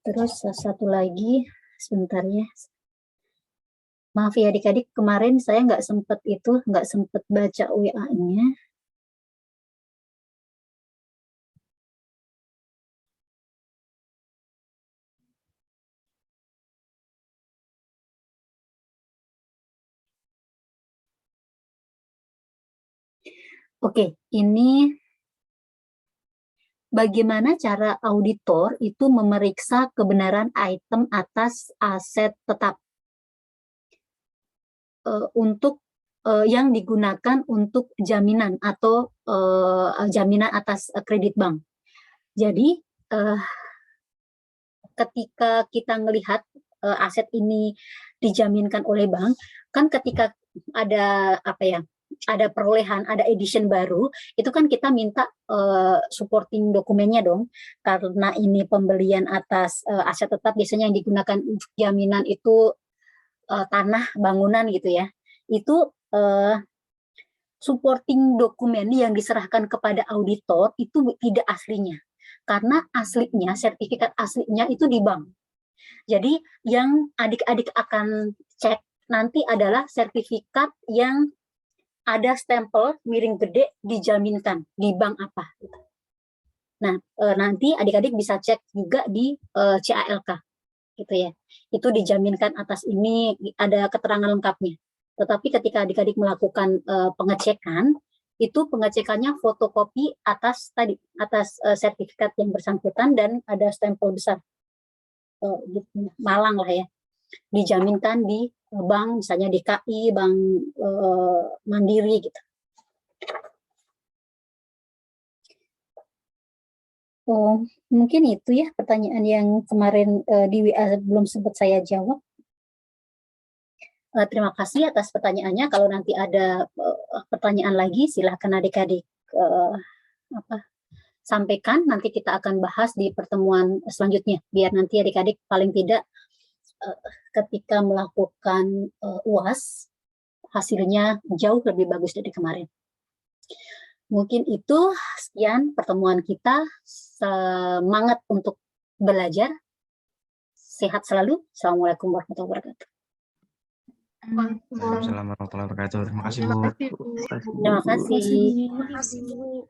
Terus satu lagi, sebentar ya. Maaf ya adik-adik, kemarin saya nggak sempat baca WA-nya. Oke, ini bagaimana cara auditor itu memeriksa kebenaran item atas aset tetap untuk yang digunakan untuk jaminan atau jaminan atas kredit bank. Jadi ketika kita melihat aset ini dijaminkan oleh bank, kan ketika ada ada perolehan, ada edition baru, itu kan kita minta supporting dokumennya dong, karena ini pembelian atas aset tetap, biasanya yang digunakan untuk jaminan itu tanah, bangunan gitu ya. Itu supporting dokumen yang diserahkan kepada auditor itu tidak aslinya, karena aslinya, sertifikat aslinya itu di bank. Jadi yang adik-adik akan cek nanti adalah sertifikat yang ada stempel miring gede dijaminkan di bank apa. Nah, nanti adik-adik bisa cek juga di CALK, gitu ya. Itu dijaminkan atas ini, ada keterangan lengkapnya. Tetapi ketika adik-adik melakukan pengecekan, itu pengecekannya fotokopi atas sertifikat yang bersangkutan dan ada stempel besar. Malang lah ya. Dijaminkan di bank, misalnya di KI, bank Mandiri gitu. Oh, mungkin itu ya pertanyaan yang kemarin di WA belum sempat saya jawab. Terima kasih atas pertanyaannya. Kalau nanti ada pertanyaan lagi, silahkan adik-adik sampaikan. Nanti kita akan bahas di pertemuan selanjutnya, biar nanti adik-adik paling tidak ketika melakukan UAS, hasilnya jauh lebih bagus dari kemarin. Mungkin itu, sekian pertemuan kita. Semangat untuk belajar. Sehat selalu. Assalamualaikum warahmatullahi wabarakatuh. Waalaikumsalam warahmatullahi wabarakatuh. Terima kasih, Bu. Terima kasih. Terima kasih, Bu.